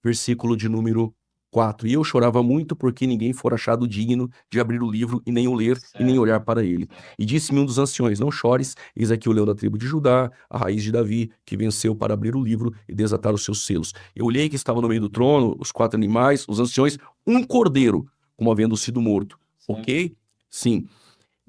versículo de número 4, e eu chorava muito porque ninguém for achado digno de abrir o livro e nem o ler e nem olhar para ele. E disse-me um dos anciões, não chores, eis aqui o leão da tribo de Judá, a raiz de Davi, que venceu para abrir o livro e desatar os seus selos. Eu olhei que estava no meio do trono, os 4 animais, os anciões, um cordeiro, como havendo sido morto. Ok? Sim.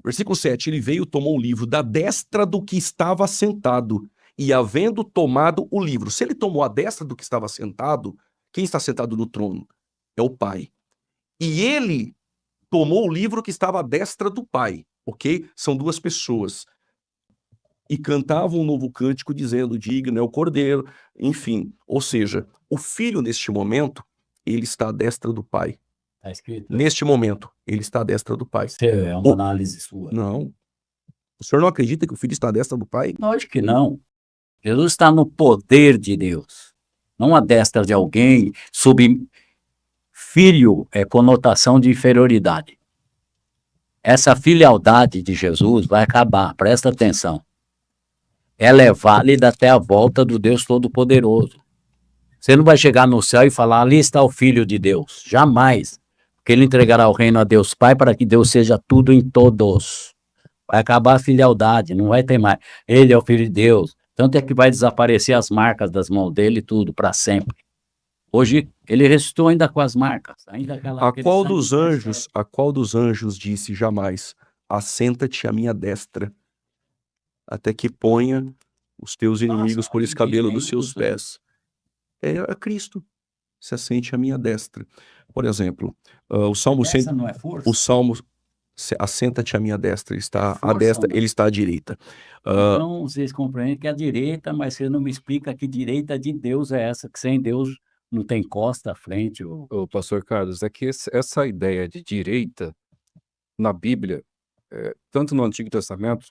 Versículo 7, ele veio, tomou o livro da destra do que estava sentado, e havendo tomado o livro. Se ele tomou a destra do que estava sentado, quem está sentado no trono? É o Pai. E ele tomou o livro que estava à destra do Pai, ok? São 2 pessoas. E cantavam um novo cântico dizendo, digno é o Cordeiro, enfim. Ou seja, o Filho neste momento, ele está à destra do Pai. Está escrito. Neste momento, ele está à destra do Pai. É uma análise sua. Não. O senhor não acredita que o Filho está à destra do Pai? Lógico que não. Jesus está no poder de Deus. Não à destra de alguém, filho é conotação de inferioridade. Essa filialdade de Jesus vai acabar, presta atenção. Ela é válida até a volta do Deus Todo-Poderoso. Você não vai chegar no céu e falar, ali está o Filho de Deus. Jamais. Porque ele entregará o reino a Deus Pai para que Deus seja tudo em todos. Vai acabar a filialdade, não vai ter mais. Ele é o Filho de Deus. Tanto é que vai desaparecer as marcas das mãos dele e tudo, para sempre. Hoje, ele ressuscitou ainda com as marcas. Ainda A qual dos anjos disse jamais, assenta-te à minha destra, até que ponha os teus inimigos por escabelo dos seus pés. É Cristo. Se assente à minha destra. Por exemplo, o Salmo... Essa não é força? O Salmo... Assenta-te à minha destra, ele está Força, à destra, não. ele está à direita. Então, vocês compreendem que é a direita, mas você não me explica que direita de Deus é essa, que sem Deus não tem costa à frente. Ô, pastor Carlos, é que essa ideia de direita na Bíblia, tanto no Antigo Testamento,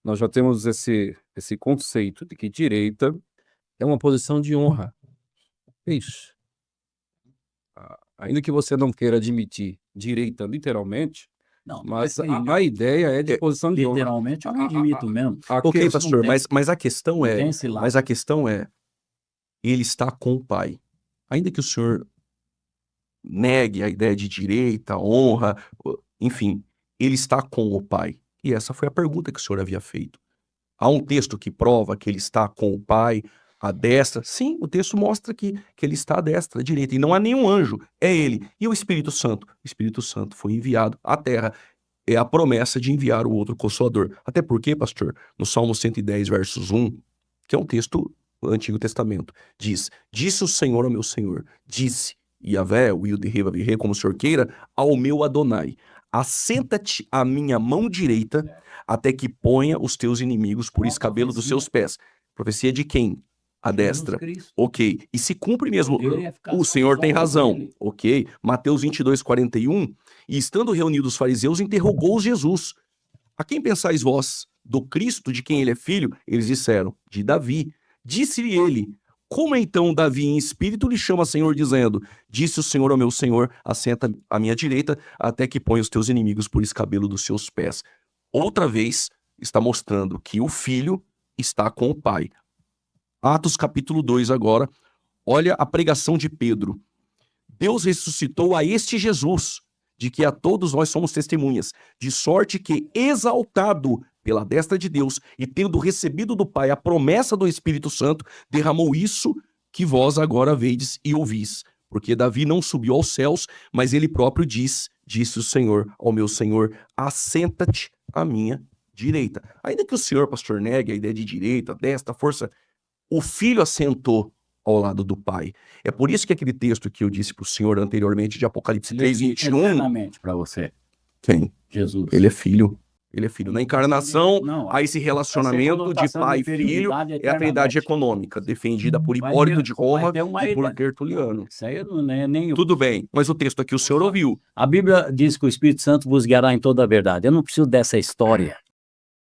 nós já temos esse conceito de que direita é uma posição de honra. É isso. Ainda que você não queira admitir direita literalmente, Não, mas assim, a ideia é de posição de honra. literalmente eu não admito mesmo. Ok, Isso pastor, não tem- mas a questão não é... tem esse lado. Mas a questão é, ele está com o Pai. Ainda que o senhor negue a ideia de direita, honra, enfim, ele está com o Pai. E essa foi a pergunta que o senhor havia feito. Há um texto que prova que ele está com o Pai, à destra? Sim, o texto mostra que ele está à destra, à direita, e não há nenhum anjo, é ele. E o Espírito Santo? O Espírito Santo foi enviado à terra. É a promessa de enviar o outro Consolador. Até porque, pastor, no Salmo 110, versos 1, que é um texto do Antigo Testamento, diz, disse o Senhor ao meu Senhor, disse, Yahvé, o Yud-Hê, Vav-Hê, como o senhor queira, ao meu Adonai, assenta-te à minha mão direita, até que ponha os teus inimigos por Uma escabelo dos profecia. seus pés. Profecia de quem? A destra. Jesus Cristo. Ok. E se cumpre mesmo, Ele ia ficar o Senhor tem só razão. dele. Ok. Mateus 22, 41. E estando reunidos os fariseus, interrogou-os Jesus. A quem pensais vós? Do Cristo, de quem ele é filho? Eles disseram, de Davi. Disse-lhe ele, como então Davi em espírito lhe chama Senhor, dizendo, disse o Senhor ao meu Senhor, assenta à minha direita, até que ponha os teus inimigos por escabelo dos seus pés. Outra vez, está mostrando que o filho está com o pai. Atos capítulo 2 agora, olha a pregação de Pedro. Deus ressuscitou a este Jesus, de que a todos nós somos testemunhas, de sorte que, exaltado pela destra de Deus e tendo recebido do Pai a promessa do Espírito Santo, derramou isso que vós agora vedes e ouvis. Porque Davi não subiu aos céus, mas ele próprio disse o Senhor ao meu Senhor, assenta-te à minha direita. Ainda que o senhor, pastor, negue a ideia de direita, destra, força, o filho assentou ao lado do pai. É por isso que aquele texto que eu disse para o senhor anteriormente, de Apocalipse 3, 21... Eternamente para você. Quem? Jesus. Ele é filho. Ele é filho. Na encarnação, Não, há esse relacionamento de pai e filho, é a trindade econômica, defendida por Hipólito de Roma e por Tertuliano. Isso aí não é nem... Tudo bem, mas o texto aqui o senhor ouviu. A Bíblia diz que o Espírito Santo vos guiará em toda a verdade. Eu não preciso dessa história.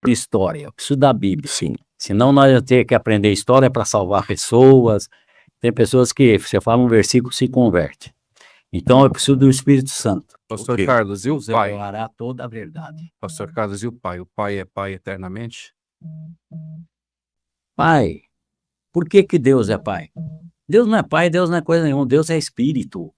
Eu preciso da Bíblia. Sim. Senão nós vamos ter que aprender história para salvar pessoas. Tem pessoas que você fala um versículo se converte. Então eu preciso do Espírito Santo. Pastor Ok. Carlos, e o Nos Pai? revelará toda a verdade. Pastor Carlos, e o Pai? O Pai é Pai eternamente? Pai, por que que Deus é Pai? Deus não é Pai, Deus não é coisa nenhuma, Deus é Espírito.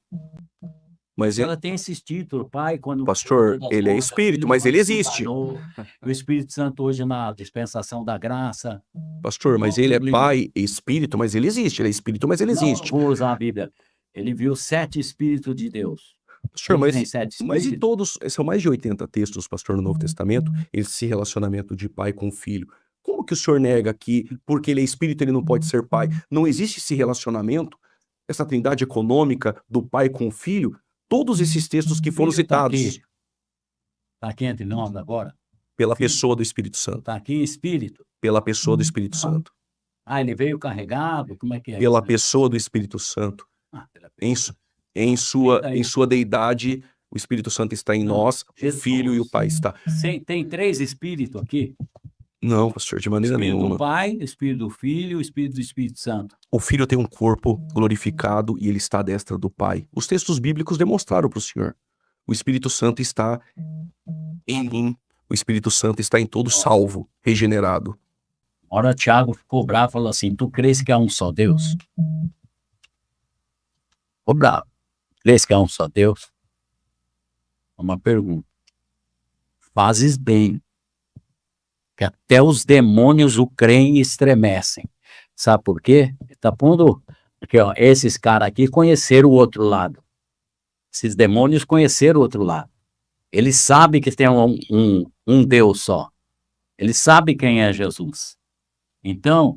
Mas Ela tem esses títulos, Pai, quando... Pastor, das ele é bodas, Espírito, Filho, mas quando ele existe. Consolador, o Espírito Santo hoje na dispensação da graça. Pastor, mas ele é Pai e Espírito, mas ele existe. Ele é Espírito, mas ele Não, existe. vou usar a Bíblia. Ele viu 7 Espíritos de Deus. Pastor, Ele mas, tem 7 mas em Espíritos. todos, são mais de 80 textos, pastor, no Novo Testamento, esse relacionamento de pai com filho. Como que o senhor nega que, porque ele é Espírito, ele não pode ser pai? Não existe esse relacionamento, essa trindade econômica do pai com o filho? Todos esses textos que foram Filho tá citados aqui. Tá aqui entre nós agora. pela pessoa do Espírito Santo. Tá aqui em Espírito. Pela pessoa do Espírito Santo. Ah, ele veio carregado? Como é que é? Pela isso? pessoa do Espírito Santo. Ah, pela Em, pessoa. su- em sua, Eita, em sua deidade, o Espírito Santo está em Não, nós, o Jesus. Filho e o Pai está. Tem 3 Espíritos aqui. Não, pastor, de maneira Espírito nenhuma. do Pai, Espírito do Filho, Espírito do Espírito Santo. O Filho tem um corpo glorificado e ele está à destra do Pai. Os textos bíblicos demonstraram para o Senhor. O Espírito Santo está em mim. O Espírito Santo está em todo salvo, regenerado. Uma hora Tiago ficou bravo e falou assim: tu crês que há um só Deus? Ficou bravo. Crês que há um só Deus? Uma pergunta. Fazes bem. Que até os demônios o creem e estremecem. Sabe por quê? Ele tá pondo. Porque, ó, esses caras aqui conheceram o outro lado. Esses demônios conheceram o outro lado. Eles sabem que tem um Deus só. Eles sabem quem é Jesus. Então,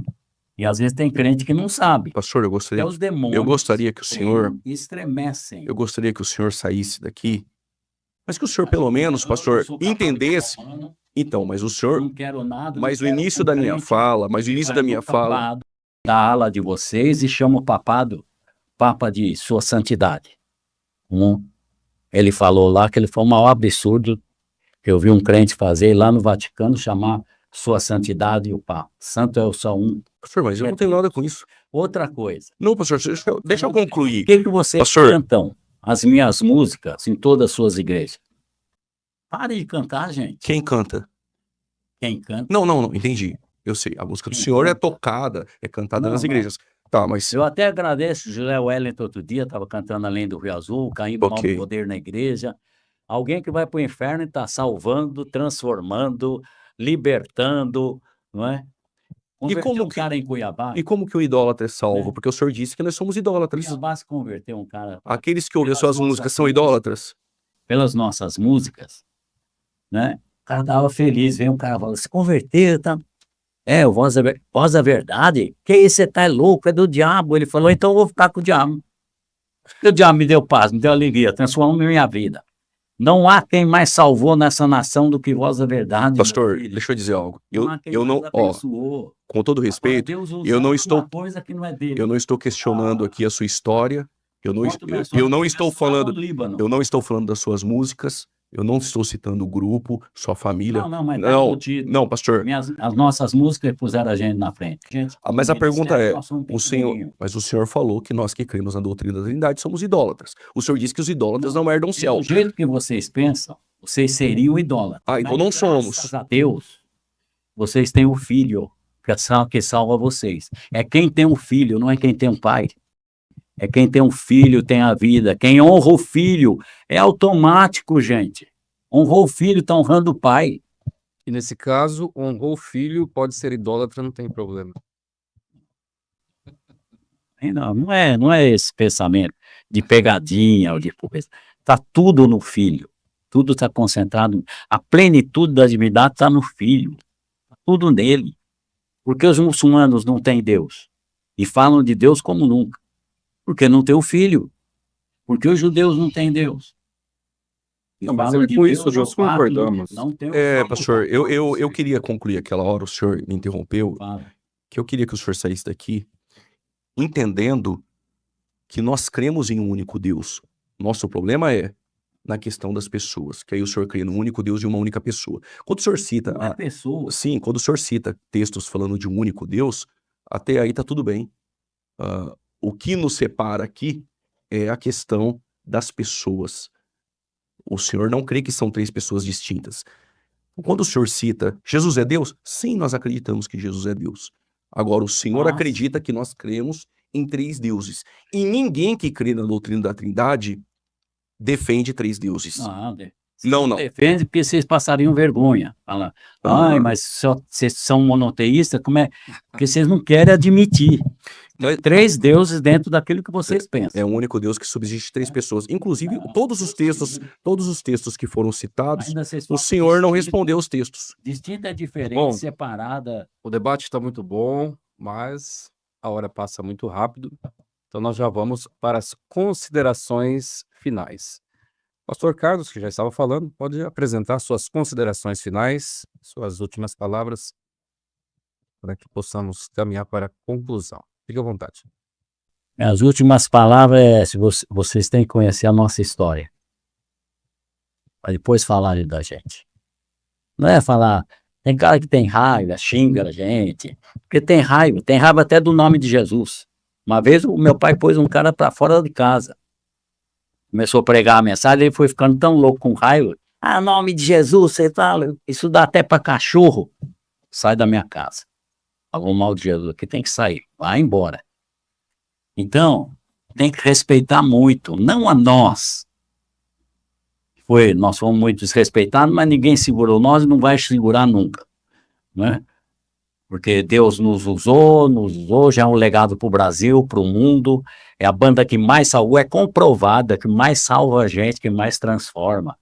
e às vezes tem crente que não sabe. Pastor, Até os demônios eu gostaria que o senhor, creem e estremecem. eu gostaria que o senhor saísse daqui, mas que o senhor pelo menos, pastor, entendesse. Então, mas o senhor, Não quero nada. mas não o quero início da minha crente. fala, mas o início da minha fala, Papado da ala de vocês e chama o papado, Papa de Sua Santidade. Ele falou lá que ele foi o maior absurdo que eu vi um crente fazer lá no Vaticano, chamar Sua Santidade e o Papa. Santo é o só um. pastor, mas eu não tenho nada com isso. Outra coisa. Não, pastor, deixa eu O concluir. que vocês Pastor. cantam as minhas músicas em todas as suas igrejas? Pare de cantar, gente. Quem canta? Quem canta? Não, entendi. Eu sei, a música do senhor é tocada, é cantada Não, nas não. igrejas. Tá, mas Eu até agradeço, José Wellington outro dia estava cantando Além do Rio Azul, caindo mal Ok. do poder na igreja. Alguém que vai para o inferno e está salvando, transformando, libertando, não é? Converteu como um que- cara em Cuiabá. e como que o idólatra é salvo? É. Porque o senhor disse que nós somos idólatras. Cuiabá se converteu um cara Aqueles que ouvem as Pelas suas nossas músicas são músicas. idólatras. pelas nossas músicas, né? O cara tava feliz, vem um cara falando, se converteu, tá? É, o Voz da Verdade? Que isso, você tá louco, é do diabo. Ele falou, então eu vou ficar com o diabo. E o diabo me deu paz, me deu alegria, transformou minha vida. Não há quem mais salvou nessa nação do que Voz da Verdade. Pastor, meu filho. deixa eu dizer algo. Não há quem Eu não, mais ó, abençoou. com todo Agora, respeito, Deus usa eu não uma estou- coisa que não é dele. eu não estou questionando aqui a sua história. Eu não, Quanto eu, mais eu não fala, estou mais fala falando, do Líbano. eu não estou falando das suas músicas. Eu não estou citando o grupo, sua família. Não, mas tá Não, embutido. não, pastor. As nossas músicas puseram a gente na frente. Gente, Mas a no pergunta ministério é, nós somos o senhor, pequenininhos. mas o senhor falou que nós que cremos na doutrina da Trindade somos idólatras. O senhor disse que os idólatras não herdam o céu. Do jeito que vocês pensam, vocês seriam idólatras. Ah, então Mas, não somos. Graças a Deus, vocês têm o filho que salva vocês. É quem tem um filho, não é quem tem um pai. É quem tem um filho, tem a vida. Quem honra o filho é automático, gente. Honrou o filho, está honrando o pai. E nesse caso, honrou o filho, pode ser idólatra, não tem problema. Não é esse pensamento de pegadinha ou de pobreza. Está tudo no filho. Tudo está concentrado. A plenitude da divindade está no filho. Está tudo nele. Porque os muçulmanos não têm Deus e falam de Deus como nunca. Porque não tem o filho. Porque os judeus não têm Deus. E Não, mas falam é de com Deus isso no nós quarto, concordamos. Não tem o É, filho. pastor, eu queria concluir aquela hora, o senhor me interrompeu, Fala. que eu queria que o senhor saísse daqui entendendo que nós cremos em um único Deus. Nosso problema é na questão das pessoas, que aí o senhor crê num único Deus e uma única pessoa. Quando o senhor cita, Não é pessoa. sim, quando o senhor cita textos falando de um único Deus, até aí tá tudo bem. O que nos separa aqui é a questão das pessoas. O Senhor não crê que são 3 pessoas distintas. Quando o Senhor cita Jesus é Deus, sim, nós acreditamos que Jesus é Deus. Agora, o Senhor Nossa. acredita que nós cremos em 3 deuses. E ninguém que crê na doutrina da Trindade defende 3 deuses. Não. Defende porque vocês passariam vergonha. Fala, ai, mas vocês são monoteístas, como é? Porque vocês não querem admitir. Então, 3 deuses dentro daquilo que vocês pensam. É o único Deus que subsiste 3 pessoas. Inclusive, todos os textos que foram citados, Ainda vocês o falam Senhor não distinto. respondeu os textos. Distinta é diferente, Bom. separada. O debate está muito bom, mas a hora passa muito rápido. Então nós já vamos para as considerações finais. Pastor Carlos, que já estava falando, pode apresentar suas considerações finais, suas últimas palavras, para que possamos caminhar para a conclusão. Fique à vontade. As últimas palavras é, se vocês têm que conhecer a nossa história. Para depois falarem da gente. Não é falar, tem cara que tem raiva, xinga a gente. Porque tem raiva até do nome de Jesus. Uma vez o meu pai pôs um cara para fora de casa. Começou a pregar a mensagem, ele foi ficando tão louco com raiva. Ah, nome de Jesus, você fala, isso dá até para cachorro. Sai da minha casa. Falou mal de Jesus aqui, tem que sair, vai embora. Então, tem que respeitar muito, não a nós. Nós fomos muito desrespeitados, mas ninguém segurou nós e não vai segurar nunca, né? Porque Deus nos usou, já é um legado para o Brasil, para o mundo, é a banda que mais salvou, é comprovada, que mais salva a gente, que mais transforma.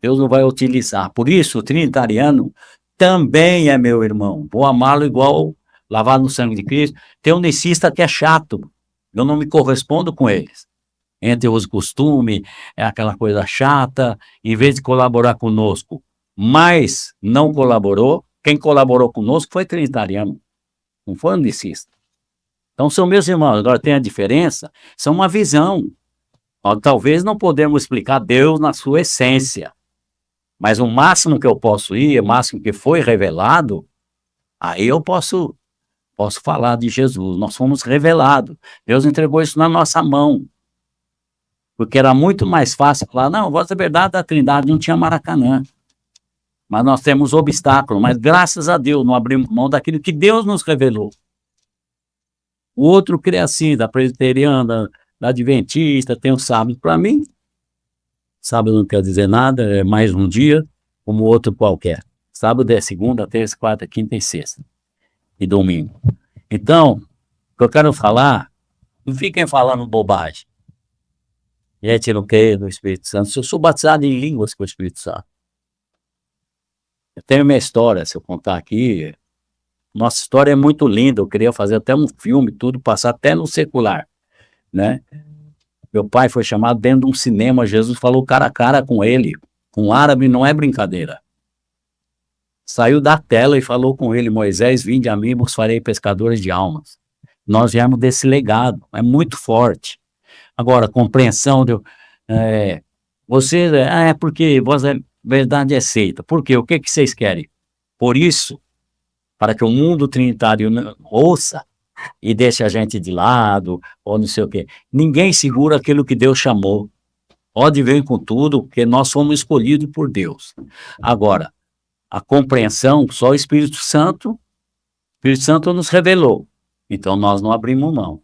Deus não vai utilizar. Por isso, o trinitariano também é meu irmão. Vou amá-lo igual lavado no sangue de Cristo. Tem um nicista que é chato, eu não me correspondo com eles. Entre os costumes, é aquela coisa chata, em vez de colaborar conosco, mas não colaborou, quem colaborou conosco foi trinitariano, não foi um nicista. Então são meus irmãos, agora tem a diferença, são uma visão. Talvez não podemos explicar Deus na sua essência, mas o máximo que eu posso ir, o máximo que foi revelado, aí eu posso falar de Jesus. Nós fomos revelados, Deus entregou isso na nossa mão, porque era muito mais fácil falar, não, voz da verdade da Trindade, não tinha Maracanã. Mas nós temos obstáculos, mas graças a Deus não abrimos mão daquilo que Deus nos revelou. O outro crê assim, da presbiteriana, da adventista, tem um sábado para mim. Sábado não quer dizer nada, é mais um dia, como outro qualquer. Sábado é segunda, terça, quarta, quinta e sexta. E domingo. Então, o que eu quero falar, não fiquem falando bobagem. Gente, não creio no Espírito Santo. Eu sou batizado em línguas com o Espírito Santo. Eu tenho minha história, se eu contar aqui, nossa história é muito linda, eu queria fazer até um filme, tudo, passar até no secular, né? Meu pai foi chamado dentro de um cinema, Jesus falou cara a cara com ele, com árabe não é brincadeira. Saiu da tela e falou com ele, Moisés, vinde a mim, vos farei pescadores de almas. Nós viemos desse legado, é muito forte. Agora, compreensão, é porque vós verdade é seita. Por quê? O que vocês querem? Por isso, para que o mundo trinitário ouça e deixe a gente de lado, ou não sei o quê. Ninguém segura aquilo que Deus chamou. Pode vir com tudo, porque nós fomos escolhidos por Deus. Agora, a compreensão, só o Espírito Santo nos revelou. Então, nós não abrimos mão.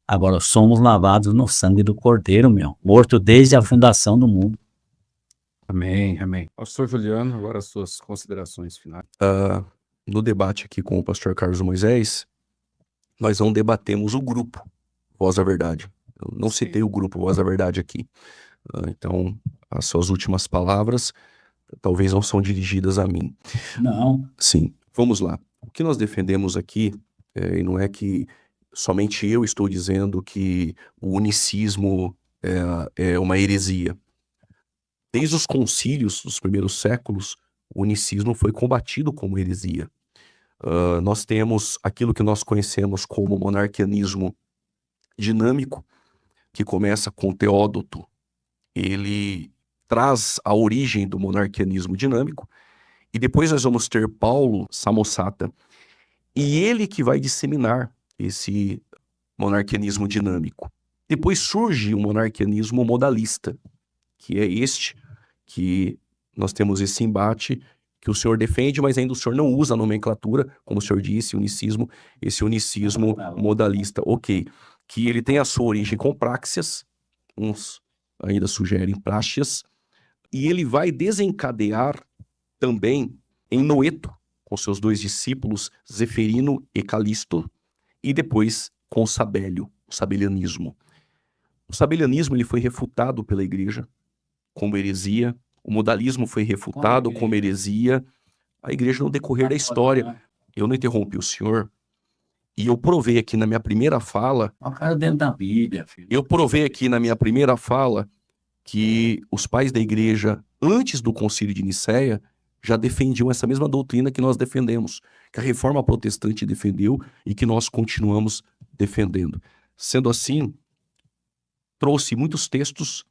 Agora, somos lavados no sangue do Cordeiro, morto desde a fundação do mundo. Amém, amém. Pastor Juliano, agora as suas considerações finais. No debate aqui com o pastor Carlos Moisés, nós não debatemos o grupo Voz da Verdade. Eu não citei o grupo Voz da Verdade aqui. Então, as suas últimas palavras talvez não são dirigidas a mim. Não. Sim, vamos lá. O que nós defendemos aqui, e não é que somente eu estou dizendo que o unicismo é uma heresia. Desde os concílios dos primeiros séculos, o unicismo foi combatido como heresia. Nós temos aquilo que nós conhecemos como monarquianismo dinâmico, que começa com Teódoto. Ele traz a origem do monarquianismo dinâmico, e depois nós vamos ter Paulo Samosata, e ele que vai disseminar esse monarquianismo dinâmico. Depois surge o monarquianismo modalista, que é este que nós temos esse embate que o senhor defende, mas ainda o senhor não usa a nomenclatura, como o senhor disse, unicismo, esse unicismo modalista, ok, que ele tem a sua origem com práxias, uns ainda sugerem práxias, e ele vai desencadear também em Noeto, com seus 2 discípulos, Zeferino e Calisto, e depois com Sabélio, o sabelianismo. O sabelianismo ele foi refutado pela igreja como heresia, o modalismo foi refutado como heresia, a igreja no decorrer da história. Eu não interrompi o senhor, e eu provei aqui na minha primeira fala, O cara dentro da Bíblia, filho. eu provei aqui na minha primeira fala que os pais da igreja, antes do concílio de Nicéia, já defendiam essa mesma doutrina que nós defendemos, que a reforma protestante defendeu e que nós continuamos defendendo. Sendo assim, trouxe muitos textos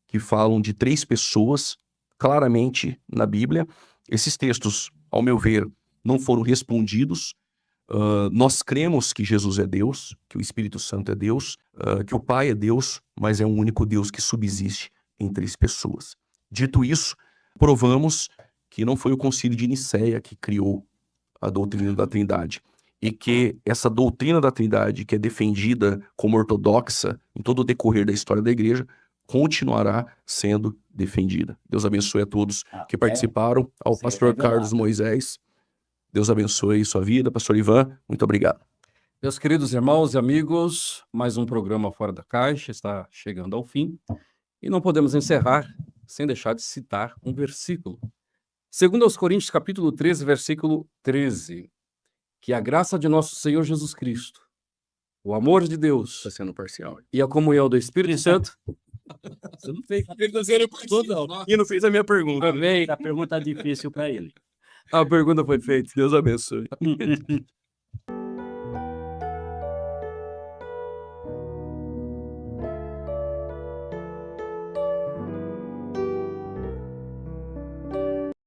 que falam de 3 pessoas, claramente na Bíblia. Esses textos, ao meu ver, não foram respondidos. Nós cremos que Jesus é Deus, que o Espírito Santo é Deus, que o Pai é Deus, mas é um único Deus que subsiste em 3 pessoas. Dito isso, provamos que não foi o concílio de Nicéia que criou a doutrina da Trindade, e que essa doutrina da Trindade, que é defendida como ortodoxa em todo o decorrer da história da igreja, continuará sendo defendida. Deus abençoe a todos que participaram, ao pastor Carlos Moisés. Deus abençoe sua vida, pastor Ivan, muito obrigado. Meus queridos irmãos e amigos, mais um programa Fora da Caixa está chegando ao fim e não podemos encerrar sem deixar de citar um versículo. Segundo aos Coríntios, capítulo 13, versículo 13, que a graça de nosso Senhor Jesus Cristo, o amor de Deus Está sendo parcial. e a comunhão do Espírito Santo... Você não fez não. E não fez a minha pergunta. A pergunta difícil para ele. A pergunta foi feita. Deus abençoe.